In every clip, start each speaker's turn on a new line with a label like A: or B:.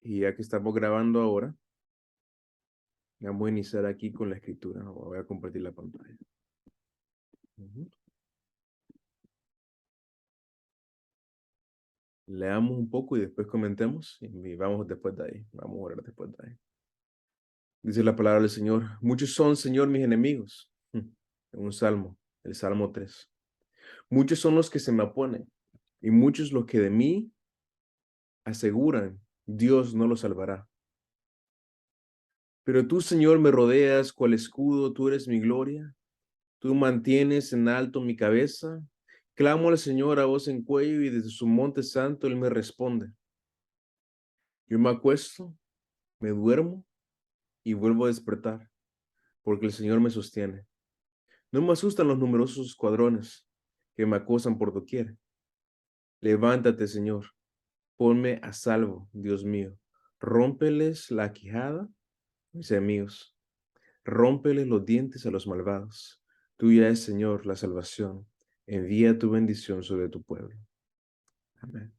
A: Y ya que estamos grabando ahora, vamos a iniciar aquí con la escritura. Voy a compartir la pantalla. Ujú. Leamos un poco y después comentemos y vamos después de ahí. Vamos a orar después de ahí. Dice la palabra del Señor. Muchos son, Señor, mis enemigos. En un salmo, el Salmo 3. Muchos son los que se me oponen y muchos los que de mí aseguran, Dios no los salvará. Pero tú, Señor, me rodeas cual escudo, tú eres mi gloria. Tú mantienes en alto mi cabeza. Clamo al Señor a voz en cuello y desde su monte santo Él me responde. Yo me acuesto, me duermo y vuelvo a despertar, porque el Señor me sostiene. No me asustan los numerosos escuadrones que me acosan por doquier. Levántate, Señor, ponme a salvo, Dios mío. Rómpeles la quijada, mis enemigos. Rómpeles los dientes a los malvados. Tuya es, Señor, la salvación. Envía tu bendición sobre tu pueblo. Amén.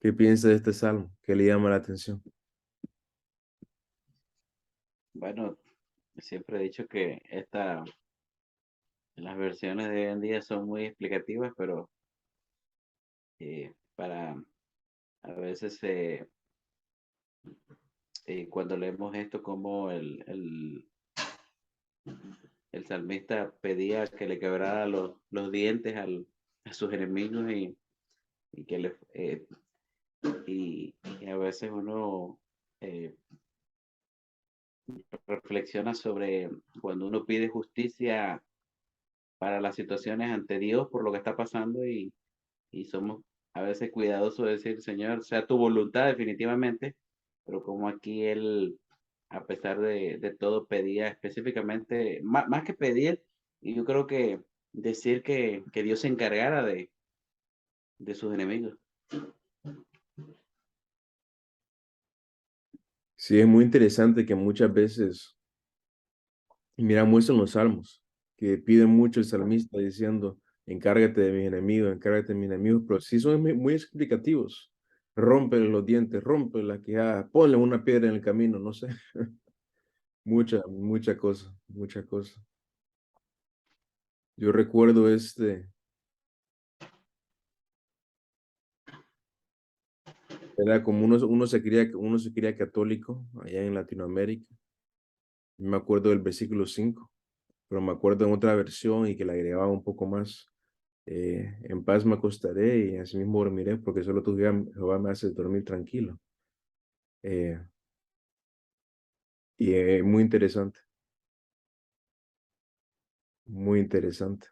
A: ¿Qué piensa de este salmo? ¿Qué le llama la atención?
B: Bueno, siempre he dicho que las versiones de hoy en día son muy explicativas, pero para a veces cuando leemos esto como el salmista pedía que le quebrara los dientes a sus enemigos y que y a veces uno eh, reflexiona sobre cuando uno pide justicia para las situaciones ante Dios por lo que está pasando y somos a veces cuidadosos de decir, Señor, sea tu voluntad definitivamente, pero como aquí él, a pesar de todo, pedía específicamente, más, que pedir, y yo creo que decir que Dios se encargara de sus enemigos.
A: Sí, es muy interesante que muchas veces, y mira, muestran los salmos, que piden mucho el salmista diciendo, encárgate de mis enemigos, pero sí son muy explicativos. Rompe los dientes, rompe la quijada, ponle una piedra en el camino, no sé. Mucha cosa, mucha cosa. Yo recuerdo era como uno se quería católico allá en Latinoamérica. Me acuerdo del versículo 5, pero me acuerdo en otra versión y que le agregaba un poco más. En paz me acostaré y así mismo dormiré, porque solo tu Jehová me hace dormir tranquilo. Eh, y muy interesante, muy interesante.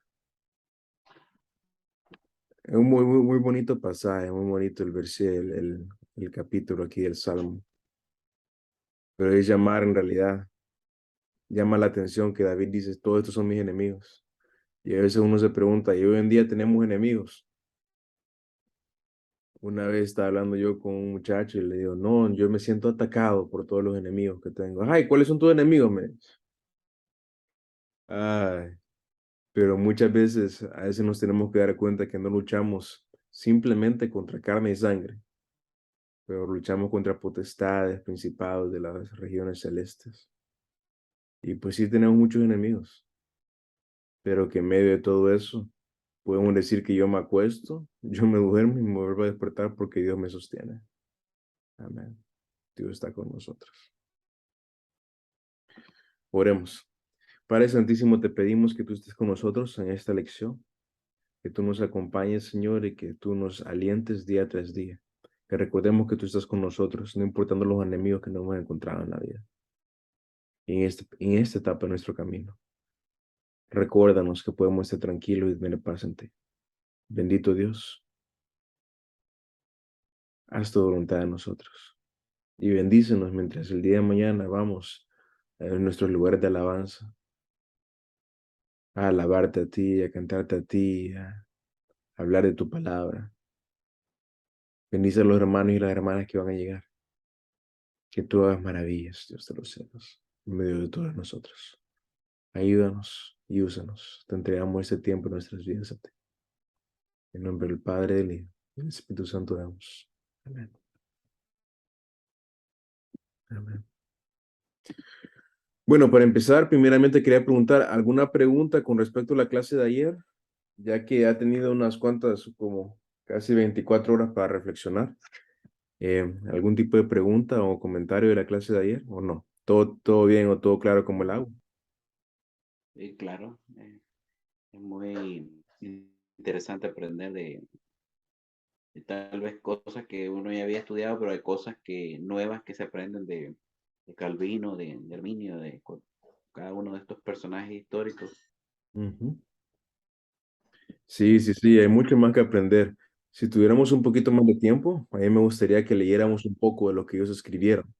A: Es un muy bonito pasaje, muy bonito el capítulo aquí del Salmo. Pero es llamar en realidad, llama la atención que David dice, todos estos son mis enemigos. Y a veces uno se pregunta, ¿y hoy en día tenemos enemigos? Una vez estaba hablando yo con un muchacho y le digo, no, yo me siento atacado por todos los enemigos que tengo. Ay, ¿cuáles son tus enemigos? Me dice. Ay, pero muchas veces, a veces nos tenemos que dar cuenta que no luchamos simplemente contra carne y sangre, pero luchamos contra potestades, principados de las regiones celestes. Y pues sí tenemos muchos enemigos, pero que en medio de todo eso, podemos decir que yo me acuesto, yo me duermo y me vuelvo a despertar porque Dios me sostiene. Amén. Dios está con nosotros. Oremos. Padre Santísimo, te pedimos que tú estés con nosotros en esta lección, que tú nos acompañes, Señor, y que tú nos alientes día tras día. Que recordemos que tú estás con nosotros, no importando los enemigos que nos hemos encontrado en la vida, y en esta etapa de nuestro camino. Recuérdanos que podemos estar tranquilos y tener paz en ti. Bendito Dios, haz tu voluntad en nosotros. Y bendícenos mientras el día de mañana vamos a nuestros lugares de alabanza, a alabarte a ti, a cantarte a ti, a hablar de tu palabra. Bendice a los hermanos y las hermanas que van a llegar. Que tú hagas maravillas, Dios de los cielos, en medio de todos nosotros. Ayúdanos y úsanos. Te entregamos este tiempo en nuestras vidas a ti. En nombre del Padre, del Hijo y del Espíritu Santo damos. Amén. Amén. Bueno, para empezar, primeramente quería preguntar alguna pregunta con respecto a la clase de ayer, ya que ha tenido unas cuantas, como casi 24 horas para reflexionar. ¿Algún tipo de pregunta o comentario de la clase de ayer o no? ¿Todo bien o todo claro como el agua?
B: Y claro, es muy interesante aprender de tal vez cosas que uno ya había estudiado, pero hay cosas nuevas que se aprenden de Calvino, de Arminio, cada uno de estos personajes históricos.
A: Ujú. Sí, sí, sí, hay mucho más que aprender. Si tuviéramos un poquito más de tiempo, a mí me gustaría que leyéramos un poco de lo que ellos escribieron,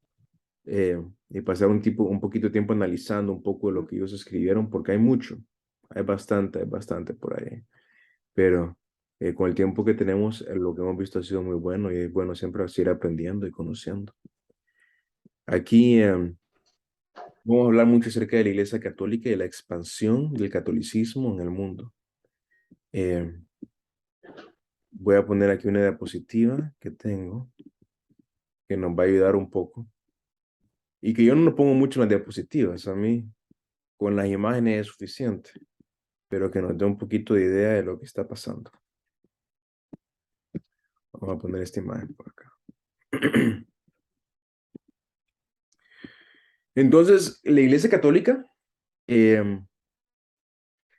A: y pasar un poquito de tiempo analizando un poco de lo que ellos escribieron, porque hay mucho, hay bastante por ahí. Pero con el tiempo que tenemos, lo que hemos visto ha sido muy bueno y es bueno siempre seguir aprendiendo y conociendo. Aquí vamos a hablar mucho acerca de la Iglesia Católica y de la expansión del catolicismo en el mundo. Eh, Voy a poner aquí una diapositiva que tengo que nos va a ayudar un poco y que yo no lo pongo mucho en las diapositivas, a mí con las imágenes es suficiente, pero que nos dé un poquito de idea de lo que está pasando. Vamos a poner esta imagen por acá. Entonces, la Iglesia Católica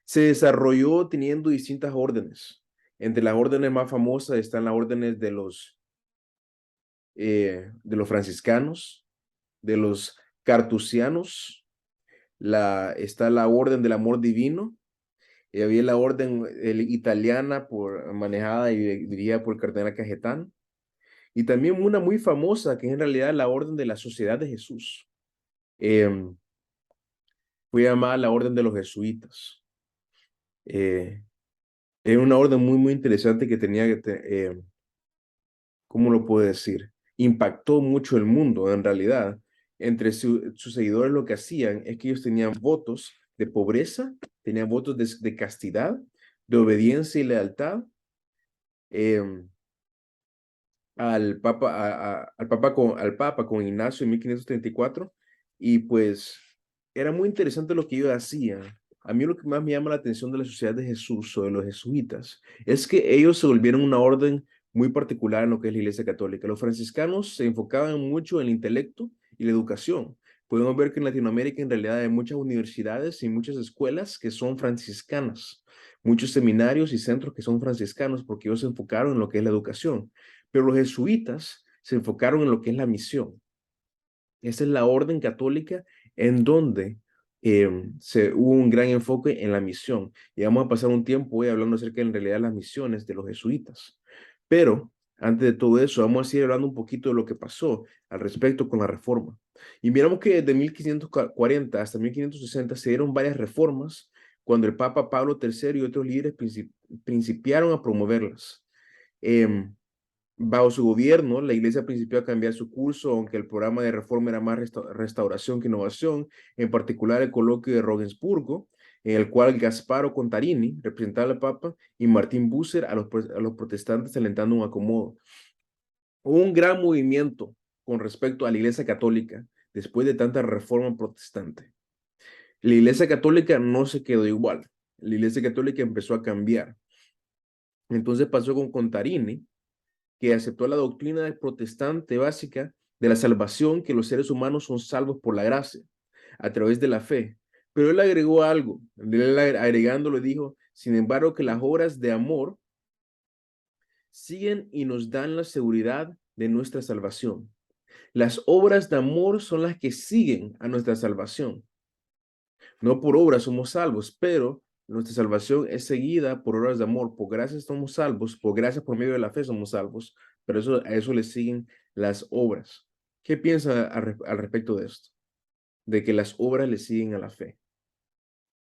A: se desarrolló teniendo distintas órdenes. Entre las órdenes más famosas están las órdenes de los franciscanos, de los cartusianos, está la orden del amor divino, y había la orden italiana manejada y dirigida por el cardenal Cajetán, y también una muy famosa que es en realidad la orden de la Sociedad de Jesús. Eh, Fue llamada la orden de los jesuitas. Eh, Era una orden muy, muy interesante que tenía ¿cómo lo puedo decir? Impactó mucho el mundo, en realidad. Entre sus seguidores lo que hacían es que ellos tenían votos de pobreza, tenían votos de castidad, de obediencia y lealtad em, al Papa con Ignacio en 1534. Y pues era muy interesante lo que ellos hacían. A mí lo que más me llama la atención de la Sociedad de Jesús o de los jesuitas es que ellos se volvieron una orden muy particular en lo que es la Iglesia Católica. Los franciscanos se enfocaban mucho en el intelecto y la educación. Podemos ver que en Latinoamérica en realidad hay muchas universidades y muchas escuelas que son franciscanas, muchos seminarios y centros que son franciscanos porque ellos se enfocaron en lo que es la educación. Pero los jesuitas se enfocaron en lo que es la misión. Esa es la orden católica en donde hubo un gran enfoque en la misión. Y vamos a pasar un tiempo hoy hablando acerca en realidad de las misiones de los jesuitas. Pero antes de todo eso, vamos a seguir hablando un poquito de lo que pasó al respecto con la reforma. Y miramos que desde 1540 hasta 1560 se dieron varias reformas cuando el Papa Pablo III y otros líderes principiaron a promoverlas. Eh, Bajo su gobierno, la iglesia principió a cambiar su curso, aunque el programa de reforma era más restauración que innovación, en particular el coloquio de Regensburgo, en el cual Gasparo Contarini representaba al Papa y Martín Bucer a los protestantes alentando un acomodo. Hubo un gran movimiento con respecto a la iglesia católica después de tanta reforma protestante. La iglesia católica no se quedó igual, la iglesia católica empezó a cambiar. Entonces pasó con Contarini, que aceptó la doctrina protestante básica de la salvación, que los seres humanos son salvos por la gracia, a través de la fe. Pero él agregó algo, él agregando le dijo, sin embargo, que las obras de amor siguen y nos dan la seguridad de nuestra salvación. Las obras de amor son las que siguen a nuestra salvación. No por obras somos salvos, pero nuestra salvación es seguida por obras de amor. Por gracia somos salvos, por gracia por medio de la fe somos salvos, pero a eso le siguen las obras. ¿Qué piensa al respecto de esto? De que las obras le siguen a la fe.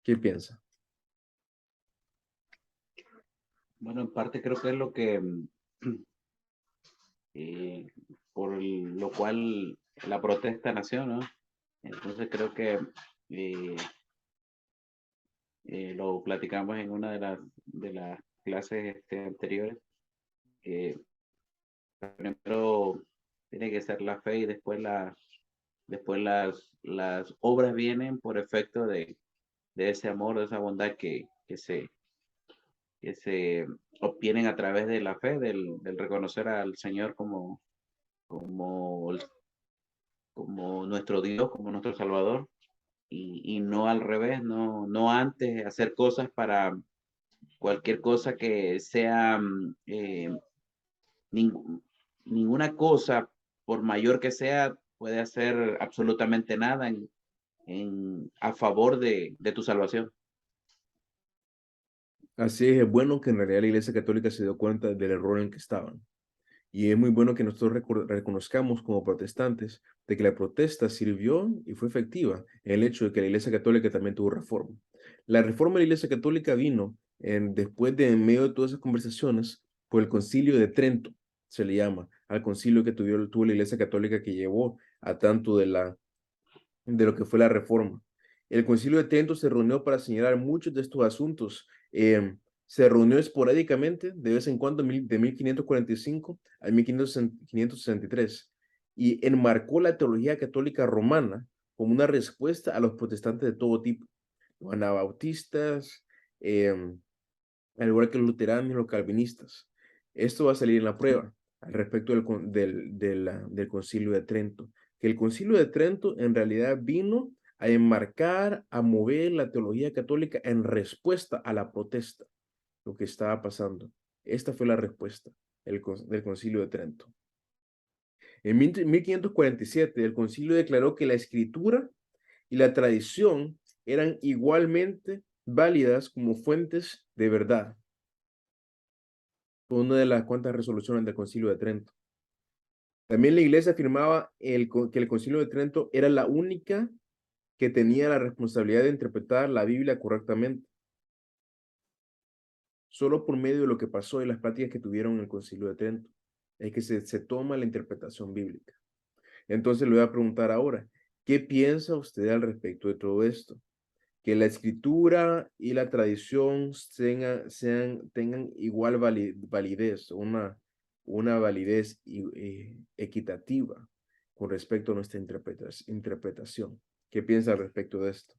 A: ¿Qué piensa?
B: Bueno, en parte creo que es lo que, eh, lo cual la protesta nació, ¿no? Entonces creo que eh, lo platicamos en una de las clases anteriores, que primero tiene que ser la fe y después después las obras vienen por efecto de ese amor, de esa bondad que se obtienen a través de la fe, del reconocer al Señor como, como nuestro Dios, como nuestro Salvador, y no al revés, no antes hacer cosas para cualquier cosa que sea ning- ninguna cosa, por mayor que sea, puede hacer absolutamente nada a favor de tu salvación.
A: Así es bueno que en realidad la Iglesia Católica se dio cuenta del error en que estaban. Y es muy bueno que nosotros reconozcamos como protestantes de que la protesta sirvió y fue efectiva en el hecho de que la Iglesia Católica también tuvo reforma. La reforma de la Iglesia Católica vino después de en medio de todas esas conversaciones por el Concilio de Trento, se le llama, al concilio que tuvo la Iglesia Católica que llevó a tanto de lo que fue la reforma. El Concilio de Trento se reunió para señalar muchos de estos asuntos. Se reunió esporádicamente, de vez en cuando, de 1545 a 1563, y enmarcó la teología católica romana como una respuesta a los protestantes de todo tipo, los anabautistas, al igual que los luteranos y los calvinistas. Esto va a salir en la prueba al respecto del Concilio de Trento, que el Concilio de Trento en realidad vino a enmarcar, a mover la teología católica en respuesta a la protesta, lo que estaba pasando. Esta fue la respuesta del Concilio de Trento. En 1547, el concilio declaró que la escritura y la tradición eran igualmente válidas como fuentes de verdad. Fue una de las cuantas resoluciones del Concilio de Trento. También la iglesia afirmaba que el Concilio de Trento era la única que tenía la responsabilidad de interpretar la Biblia correctamente, solo por medio de lo que pasó y las prácticas que tuvieron en el Concilio de Trento. Es que se toma la interpretación bíblica. Entonces le voy a preguntar ahora, ¿qué piensa usted al respecto de todo esto? Que la escritura y la tradición tengan igual validez, una validez equitativa con respecto a nuestra interpretación. ¿Qué piensa al respecto de esto?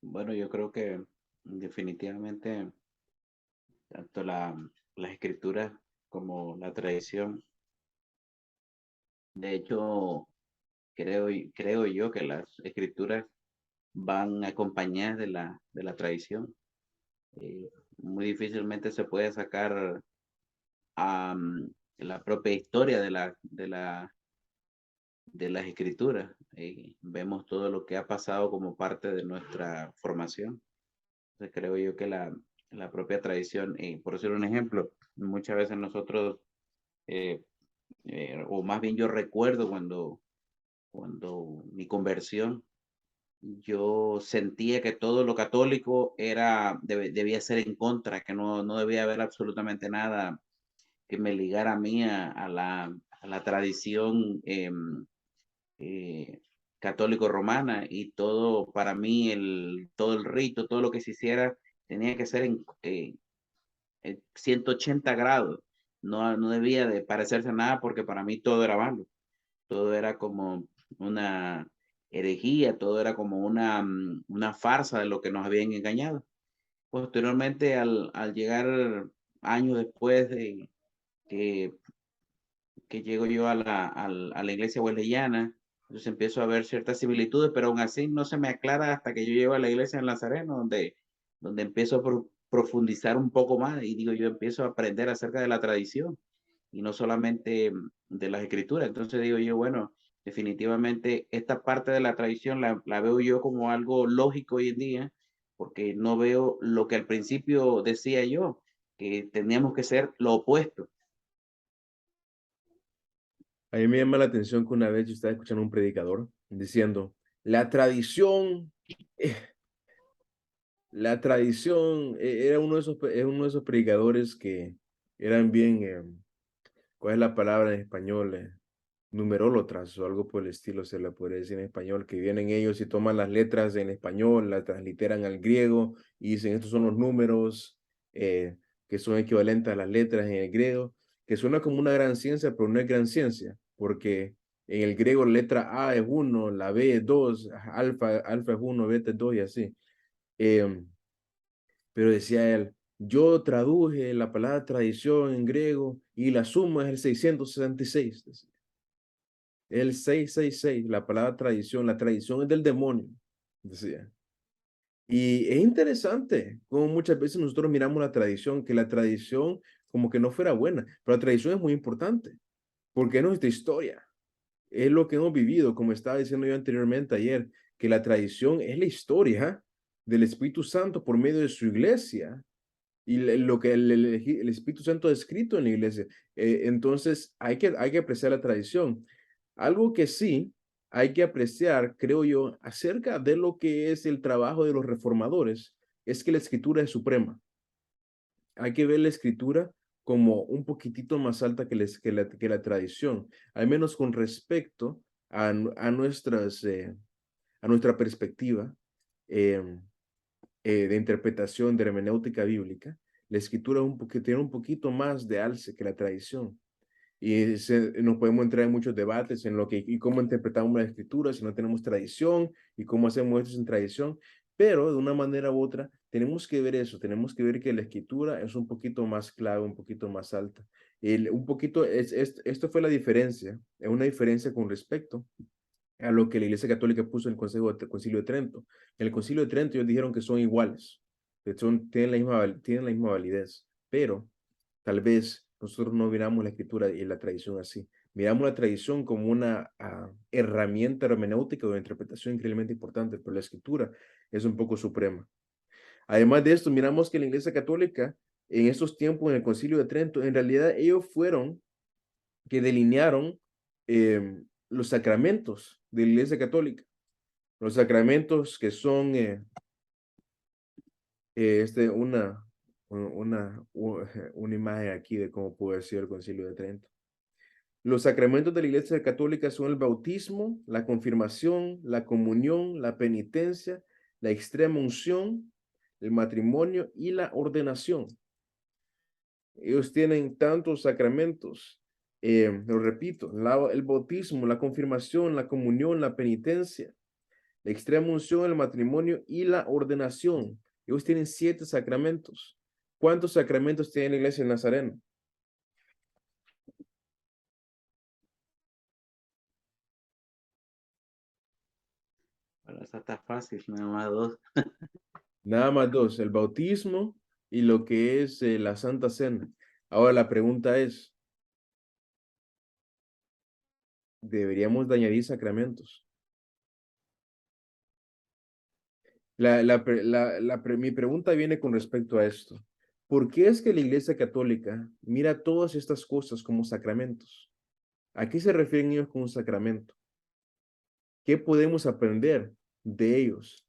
B: Bueno, yo creo que definitivamente tanto las escrituras como la tradición, de hecho, creo yo que las escrituras van acompañadas de la tradición. Muy difícilmente se puede sacar la propia historia de las escrituras. Vemos todo lo que ha pasado como parte de nuestra formación. Entonces creo yo que la propia tradición, por decir un ejemplo, muchas veces nosotros, eh, o más bien yo recuerdo cuando mi conversión, yo sentía que todo lo católico debía ser en contra, que no debía haber absolutamente nada que me ligara a mí a la tradición eh, católico-romana, y todo para mí, todo el rito, todo lo que se hiciera tenía que ser en 180 grados. No debía de parecerse a nada porque para mí todo era malo. Todo era como una herejía, todo era como una farsa de lo que nos habían engañado. Posteriormente, al llegar años después de que, que llego yo a la iglesia wesleyana, entonces empiezo a ver ciertas similitudes, pero aún así no se me aclara hasta que yo llego a la iglesia en Nazareno, donde empiezo a profundizar un poco más y digo, yo empiezo a aprender acerca de la tradición y no solamente de las escrituras. Entonces digo yo, bueno, definitivamente esta parte de la tradición la veo yo como algo lógico hoy en día, porque no veo lo que al principio decía yo, que teníamos que ser lo opuesto.
A: A mí me llama la atención que una vez yo estaba escuchando a un predicador diciendo, la tradición, eh, la tradición, era uno de esos predicadores que eran bien, ¿cuál es la palabra en español? Numerólatras o algo por el estilo se le podría decir en español, que vienen ellos y toman las letras en español, las transliteran al griego y dicen estos son los números que son equivalentes a las letras en el griego. que suena como una gran ciencia, pero no es gran ciencia, porque en el griego la letra A es 1, la B es 2, alfa es 1, beta es 2 y así. Pero decía él, yo traduje la palabra tradición en griego y la suma es el 666. Decía. El 666, la palabra tradición, la tradición es del demonio, decía. Y es interesante como muchas veces nosotros miramos la tradición, que la tradición como que no fuera buena, pero la tradición es muy importante, porque es nuestra historia, es lo que hemos vivido, como estaba diciendo yo anteriormente ayer, que la tradición es la historia del Espíritu Santo por medio de su iglesia y lo que el Espíritu Santo ha escrito en la iglesia. Entonces hay que apreciar la tradición. Algo que sí hay que apreciar, creo yo, acerca de lo que es el trabajo de los reformadores, es que la escritura es suprema. Hay que ver la escritura como un poquitito más alta que la tradición, al menos con respecto a a nuestra perspectiva. em, de interpretación de hermenéutica bíblica, la escritura tiene un poquito más de alce que la tradición. Y nos podemos entrar en muchos debates en lo que y cómo interpretamos la escritura si no tenemos tradición y cómo hacemos esto sin tradición. Pero de una manera u otra tenemos que ver eso, tenemos que ver que la escritura es un poquito más clave, un poquito más alta. Un poquito, esto fue la diferencia, es una diferencia con respecto a lo que la Iglesia Católica puso en el Concilio de Trento. En el Concilio de Trento ellos dijeron que son iguales, que tienen la misma validez, pero tal vez nosotros no miramos la escritura y la tradición así. Miramos la tradición como una herramienta hermenéutica o de interpretación increíblemente importante, pero la escritura es un poco suprema. Además de esto, miramos que la Iglesia Católica en estos tiempos, en el Concilio de Trento, en realidad ellos fueron que delinearon los sacramentos de la Iglesia Católica. Los sacramentos que son una imagen aquí de cómo pudo haber sido el Concilio de Trento. Los sacramentos de la Iglesia Católica son el bautismo, la confirmación, la comunión, la penitencia, la extrema unción, el matrimonio y la ordenación. Ellos tienen tantos sacramentos, lo repito, el bautismo, la confirmación, la comunión, la penitencia, la extrema unción, el matrimonio y la ordenación. Ellos tienen 7 sacramentos. ¿Cuántos sacramentos tiene la iglesia de Nazareno?
B: Bueno, esa está fácil, nada más dos.
A: Nada más 2, el bautismo y lo que es la Santa Cena. Ahora la pregunta es, ¿deberíamos de añadir sacramentos? Mi pregunta viene con respecto a esto. ¿Por qué es que la Iglesia Católica mira todas estas cosas como sacramentos? ¿A qué se refieren ellos con un sacramento? ¿Qué podemos aprender de ellos?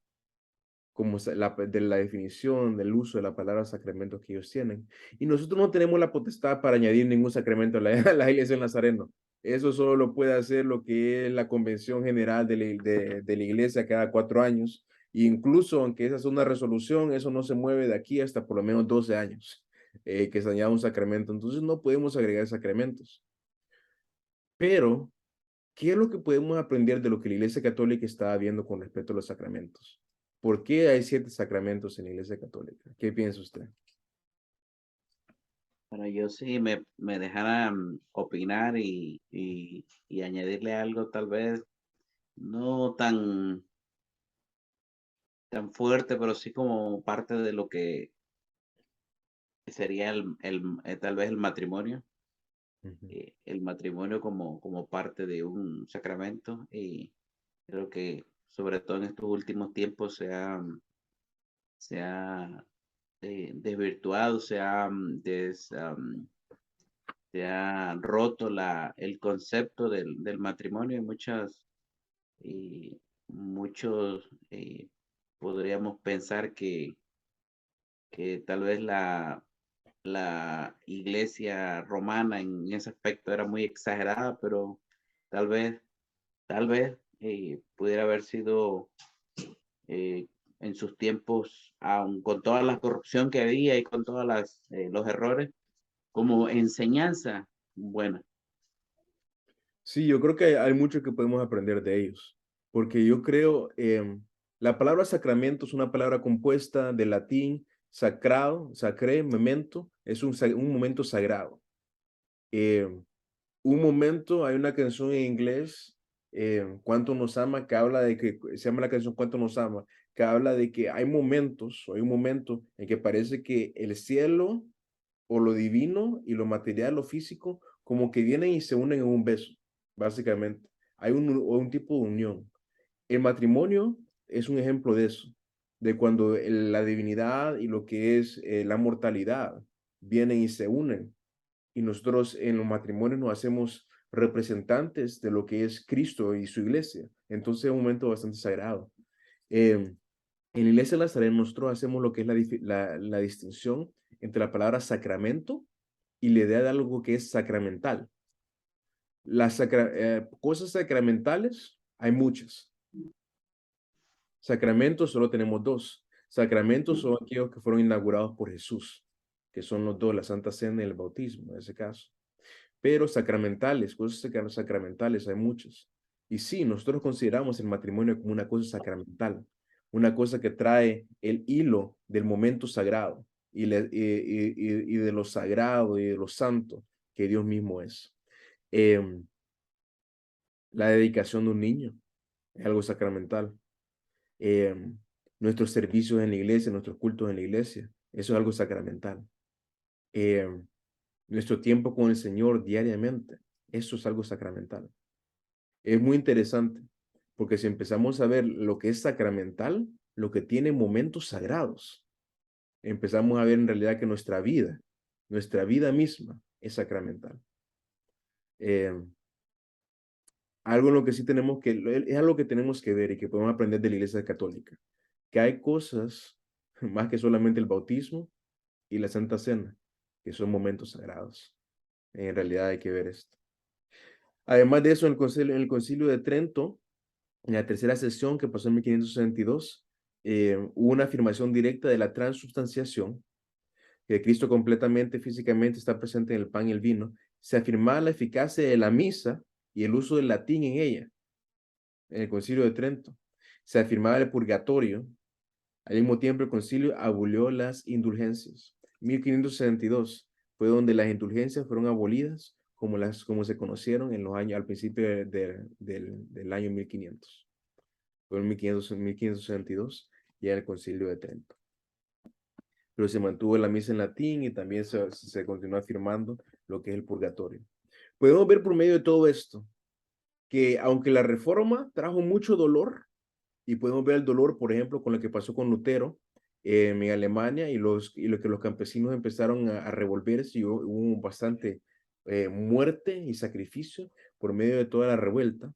A: Como de la definición, del uso de la palabra sacramento que ellos tienen. Y nosotros no tenemos la potestad para añadir ningún sacramento a a la iglesia del Nazareno. Eso solo lo puede hacer lo que es la convención general de la iglesia cada 4 años. E incluso, aunque esa es una resolución, eso no se mueve de aquí hasta por lo menos 12 años que se añada un sacramento. Entonces no podemos agregar sacramentos. Pero, ¿qué es lo que podemos aprender de lo que la Iglesia Católica está viendo con respecto a los sacramentos? ¿Por qué hay 7 sacramentos en la Iglesia Católica? ¿Qué piensa usted?
B: Bueno, yo sí me dejara opinar y añadirle algo tal vez no tan fuerte, pero sí como parte de lo que sería tal vez
A: Ujú.
B: el matrimonio como parte de un sacramento y creo que sobre todo en estos últimos tiempos se ha desvirtuado, se ha roto el concepto del matrimonio y y muchos podríamos pensar que tal vez la iglesia romana en ese aspecto era muy exagerada, pero tal vez, tal vez pudiera haber sido eh, en sus tiempos, aun con toda la corrupción que había y con todos los errores, como enseñanza buena.
A: Sí, yo creo que hay mucho que podemos aprender de ellos, porque yo creo, la palabra sacramento es una palabra compuesta del latín sacrado, sacré, memento, es un momento sagrado. Eh, un momento, hay una canción en inglés, Cuánto nos ama, que habla de que, se llama la canción Cuánto nos ama, que habla de que hay momentos, o hay un momento en que parece que el cielo o lo divino y lo material, lo físico, como que vienen y se unen en un beso, básicamente. Hay un tipo de unión. El matrimonio es un ejemplo de eso, de cuando la divinidad y lo que es la mortalidad vienen y se unen. Y nosotros en los matrimonios nos hacemos representantes de lo que es Cristo y su iglesia. Entonces es un momento bastante sagrado. En la iglesia de Nazaret nosotros hacemos lo que es la distinción entre la palabra sacramento y la idea de algo que es sacramental. Las cosas sacramentales hay muchas. Sacramentos solo tenemos dos. Sacramentos son aquellos que fueron inaugurados por Jesús, que son los dos, la Santa Cena y el bautismo, en ese caso. Pero sacramentales, cosas sacramentales hay muchas. Y sí, nosotros consideramos el matrimonio como una cosa sacramental, una cosa que trae el hilo del momento sagrado y de lo sagrado y de lo santo que Dios mismo es. Em, la dedicación de un niño es algo sacramental. Em, nuestros servicios en la iglesia, nuestros cultos en la iglesia, eso es algo sacramental. Em, nuestro tiempo con el Señor diariamente, eso es algo sacramental. Es muy interesante, porque si empezamos a ver lo que es sacramental, lo que tiene momentos sagrados, empezamos a ver en realidad que nuestra vida misma es sacramental. Algo en lo que sí tenemos que, es algo que tenemos que ver y que podemos aprender de la Iglesia Católica, que hay cosas más que solamente el bautismo y la Santa Cena, que son momentos sagrados. En realidad hay que ver esto. Además de eso, en el concilio de Trento, en la tercera sesión que pasó en 1562, hubo una afirmación directa de la transubstanciación, que Cristo completamente físicamente está presente en el pan y el vino. Se afirmaba la eficacia de la misa y el uso del latín en ella, en el concilio de Trento. Se afirmaba el purgatorio. Al mismo tiempo, el concilio abolió las indulgencias. 1562 fue donde las indulgencias fueron abolidas como se conocieron en los años, al principio del año 1500. Fue en 1562 y el concilio de Trento. Pero se mantuvo la misa en latín y también se continuó afirmando lo que es el purgatorio. Podemos ver por medio de todo esto que aunque la reforma trajo mucho dolor, y podemos ver el dolor, por ejemplo, con lo que pasó con Lutero en Alemania y lo que los campesinos empezaron a revolverse y hubo bastante muerte y sacrificio por medio de toda la revuelta.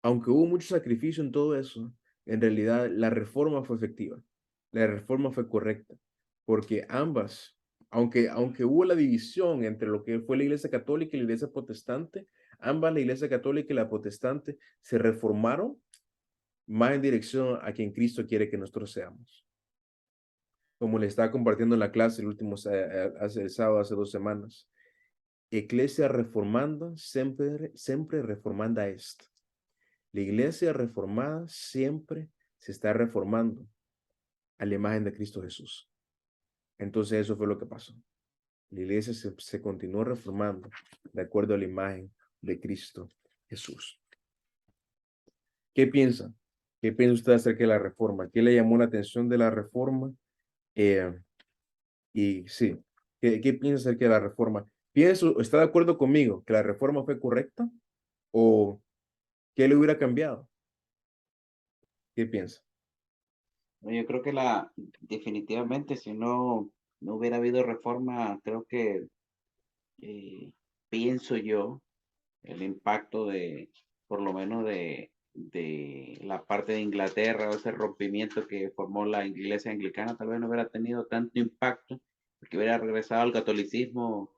A: Aunque hubo mucho sacrificio en todo eso, en realidad la reforma fue efectiva, la reforma fue correcta, porque ambas, aunque hubo la división entre lo que fue la Iglesia Católica y la Iglesia Protestante, ambas, la Iglesia Católica y la Protestante, se reformaron más en dirección a quien Cristo quiere que nosotros seamos. Como le estaba compartiendo en la clase el último hace el sábado, hace 2 semanas. Iglesia reformanda, siempre reformanda est. La iglesia reformada siempre se está reformando a la imagen de Cristo Jesús. Entonces eso fue lo que pasó. La iglesia se continuó reformando de acuerdo a la imagen de Cristo Jesús. ¿Qué piensa? ¿Qué piensa usted acerca de la reforma? ¿Qué le llamó la atención de la reforma? Y sí, ¿qué piensa acerca de la reforma? ¿Está de acuerdo conmigo que la reforma fue correcta? ¿O qué le hubiera cambiado? ¿Qué piensa?
B: Yo creo que definitivamente, si no hubiera habido reforma, creo que eh, pienso yo, el impacto por lo menos de la parte de Inglaterra, o ese rompimiento que formó la iglesia anglicana, tal vez no hubiera tenido tanto impacto, porque hubiera regresado al catolicismo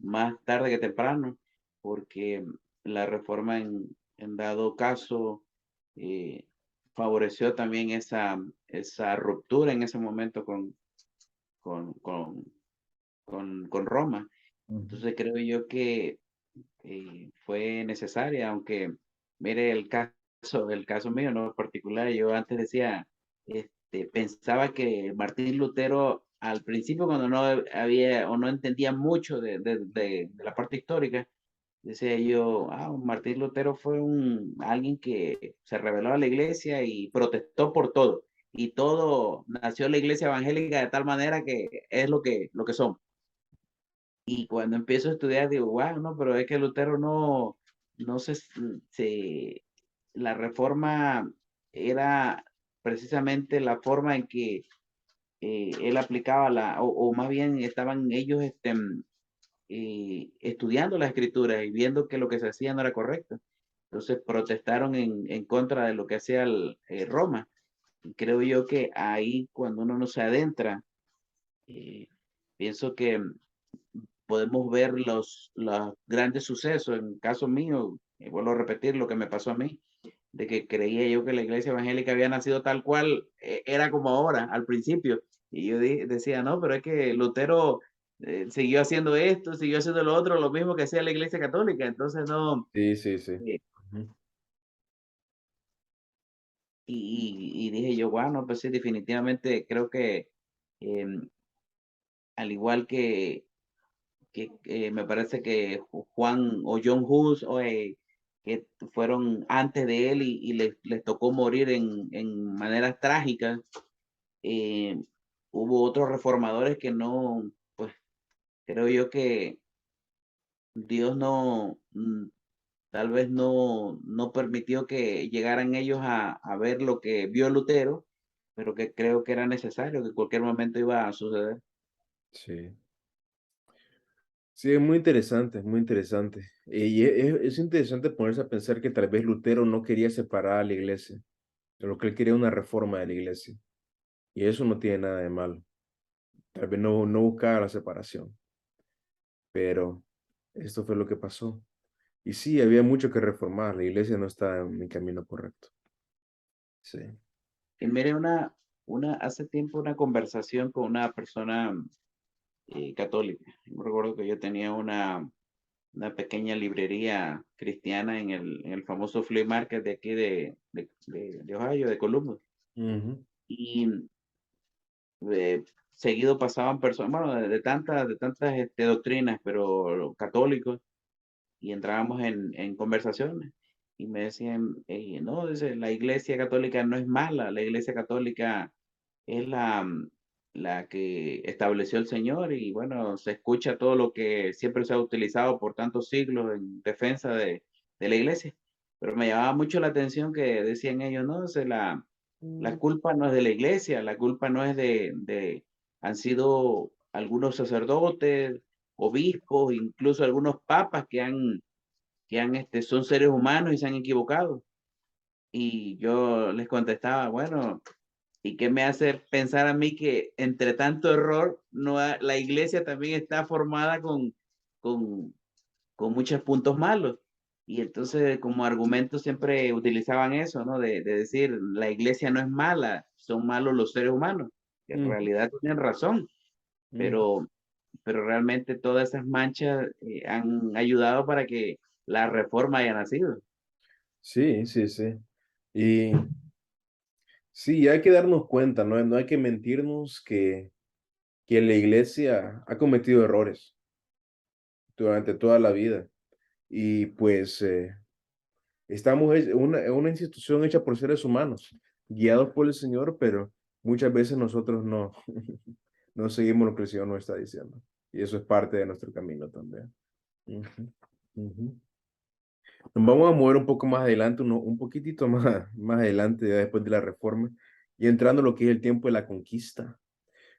B: más tarde que temprano, porque la reforma en dado caso eh, favoreció también esa ruptura en ese momento con, con Roma.
A: Ujú.
B: Entonces creo yo que fue necesaria, aunque mire el caso mío, no en particular, yo antes decía, pensaba que Martín Lutero al principio cuando no había o no entendía mucho de la parte histórica, decía yo, Martín Lutero fue alguien que se rebeló a la iglesia y protestó por todo. Y todo nació la iglesia evangélica de tal manera que es lo que somos. Y cuando empiezo a estudiar, digo, wow, no, pero es que Lutero no la reforma era precisamente la forma en que él aplicaba o más bien estaban ellos estudiando la escritura y viendo que lo que se hacía no era correcto. Entonces protestaron en contra de lo que hacía Roma. Y creo yo que ahí cuando uno no se adentra, eh, pienso que podemos ver los grandes sucesos. En caso mío, vuelvo a repetir lo que me pasó a mí, de que creía yo que la iglesia evangélica había nacido tal cual era como ahora, al principio. Y yo decía, no, pero es que Lutero siguió haciendo esto, siguió haciendo lo otro, lo mismo que hacía la iglesia católica. Entonces no,
A: Sí, sí, sí.
B: eh,
A: Ujú.
B: y dije yo, bueno, pues sí, definitivamente creo que em, al igual que me parece que Juan o John Hus, que fueron antes de él y les tocó morir en maneras trágicas. eh, Hubo otros reformadores que no, pues creo yo que Dios tal vez no permitió que llegaran ellos a ver lo que vio Lutero, pero que creo que era necesario, que en cualquier momento iba a suceder.
A: Sí. Sí, es muy interesante, es muy interesante. Y es interesante ponerse a pensar que tal vez Lutero no quería separar a la iglesia, pero lo que él quería una reforma de la iglesia. Y eso no tiene nada de malo. Tal vez no buscaba la separación, pero esto fue lo que pasó. Y sí, había mucho que reformar. La iglesia no está en el camino correcto. Sí.
B: Y mire, hace tiempo una conversación con una persona católica. Yo recuerdo que yo tenía una pequeña librería cristiana en el famoso flea market de aquí de Ohio, de Columbus.
A: Ujú,
B: Y seguido pasaban personas, bueno, de tantas doctrinas, pero católicos, y entrábamos en conversaciones. Y me decían, no, dice, la iglesia católica no es mala, la iglesia católica es la que estableció el Señor y bueno, se escucha todo lo que siempre se ha utilizado por tantos siglos en defensa de la iglesia. Pero me llamaba mucho la atención que decían ellos, no, la culpa no es de la iglesia, la culpa no es han sido algunos sacerdotes, obispos, incluso algunos papas son seres humanos y se han equivocado. Y yo les contestaba, bueno, ¿y qué me hace pensar a mí que entre tanto error, la iglesia también está formada con, con muchos puntos malos? Y entonces como argumento siempre utilizaban eso, ¿no? De decir, la iglesia no es mala, son malos los seres humanos. Que en
A: ujú,
B: realidad tienen razón,
A: ujú.
B: pero, pero realmente todas esas manchas han ayudado para que la reforma haya nacido.
A: Sí, sí, sí. Y sí, hay que darnos cuenta, ¿no? No hay que mentirnos que la iglesia ha cometido errores durante toda la vida. Y pues estamos en una institución hecha por seres humanos, guiados por el Señor, pero muchas veces nosotros no, no seguimos lo que el Señor nos está diciendo. Y eso es parte de nuestro camino también. Ujú, ujú. Nos vamos a mover un poco más adelante, un poquitito más adelante, ya después de la reforma, y entrando a lo que es el tiempo de la conquista.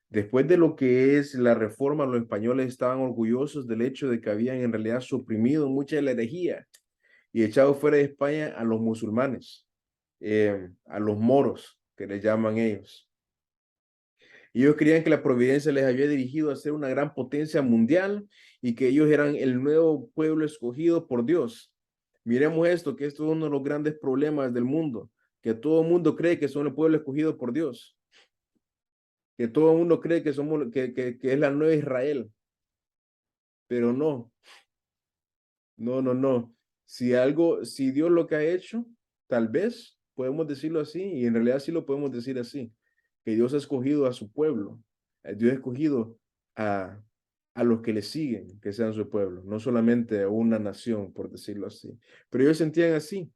A: Después de lo que es la reforma, los españoles estaban orgullosos del hecho de que habían en realidad suprimido mucha de la herejía y echado fuera de España a los musulmanes, a los moros, que les llaman ellos. Ellos creían que la providencia les había dirigido a ser una gran potencia mundial y que ellos eran el nuevo pueblo escogido por Dios. Miremos esto, que esto es uno de los grandes problemas del mundo, que todo el mundo cree que son el pueblo escogido por Dios, que todo el mundo cree que somos, que es la nueva Israel. pero no, no, no, no. Si Dios lo que ha hecho, tal vez podemos decirlo así, y en realidad sí lo podemos decir así, que Dios ha escogido a su pueblo, Dios ha escogido a, a los que le siguen, que sean su pueblo, no solamente a una nación, por decirlo así. Pero ellos sentían así.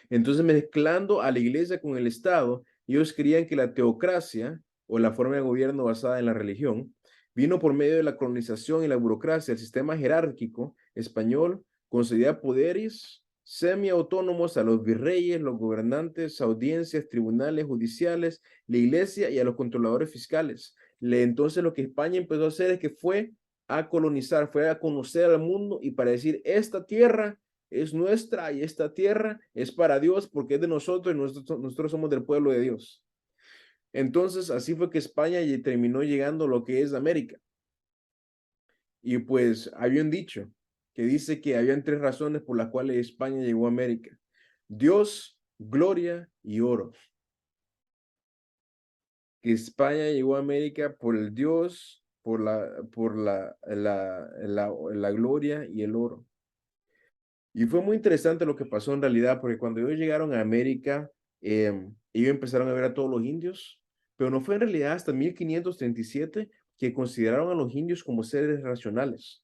A: Entonces, mezclando a la iglesia con el Estado, ellos creían que la teocracia o la forma de gobierno basada en la religión vino por medio de la colonización y la burocracia. El sistema jerárquico español concedía poderes semiautónomos a los virreyes, los gobernantes, audiencias, tribunales judiciales, la iglesia y a los controladores fiscales. Entonces, lo que España empezó a hacer es que fue a colonizar, fue a conocer al mundo y para decir, esta tierra es nuestra y esta tierra es para Dios porque es de nosotros y nosotros somos del pueblo de Dios. Entonces, así fue que España terminó llegando a lo que es América. Y pues había un dicho que dice que habían tres razones por las cuales España llegó a América. Dios, gloria y oro. Que España llegó a América por el Dios, por la gloria y el oro. Y fue muy interesante lo que pasó en realidad, porque cuando ellos llegaron a América, ellos empezaron a ver a todos los indios, pero no fue en realidad hasta 1537 que consideraron a los indios como seres racionales.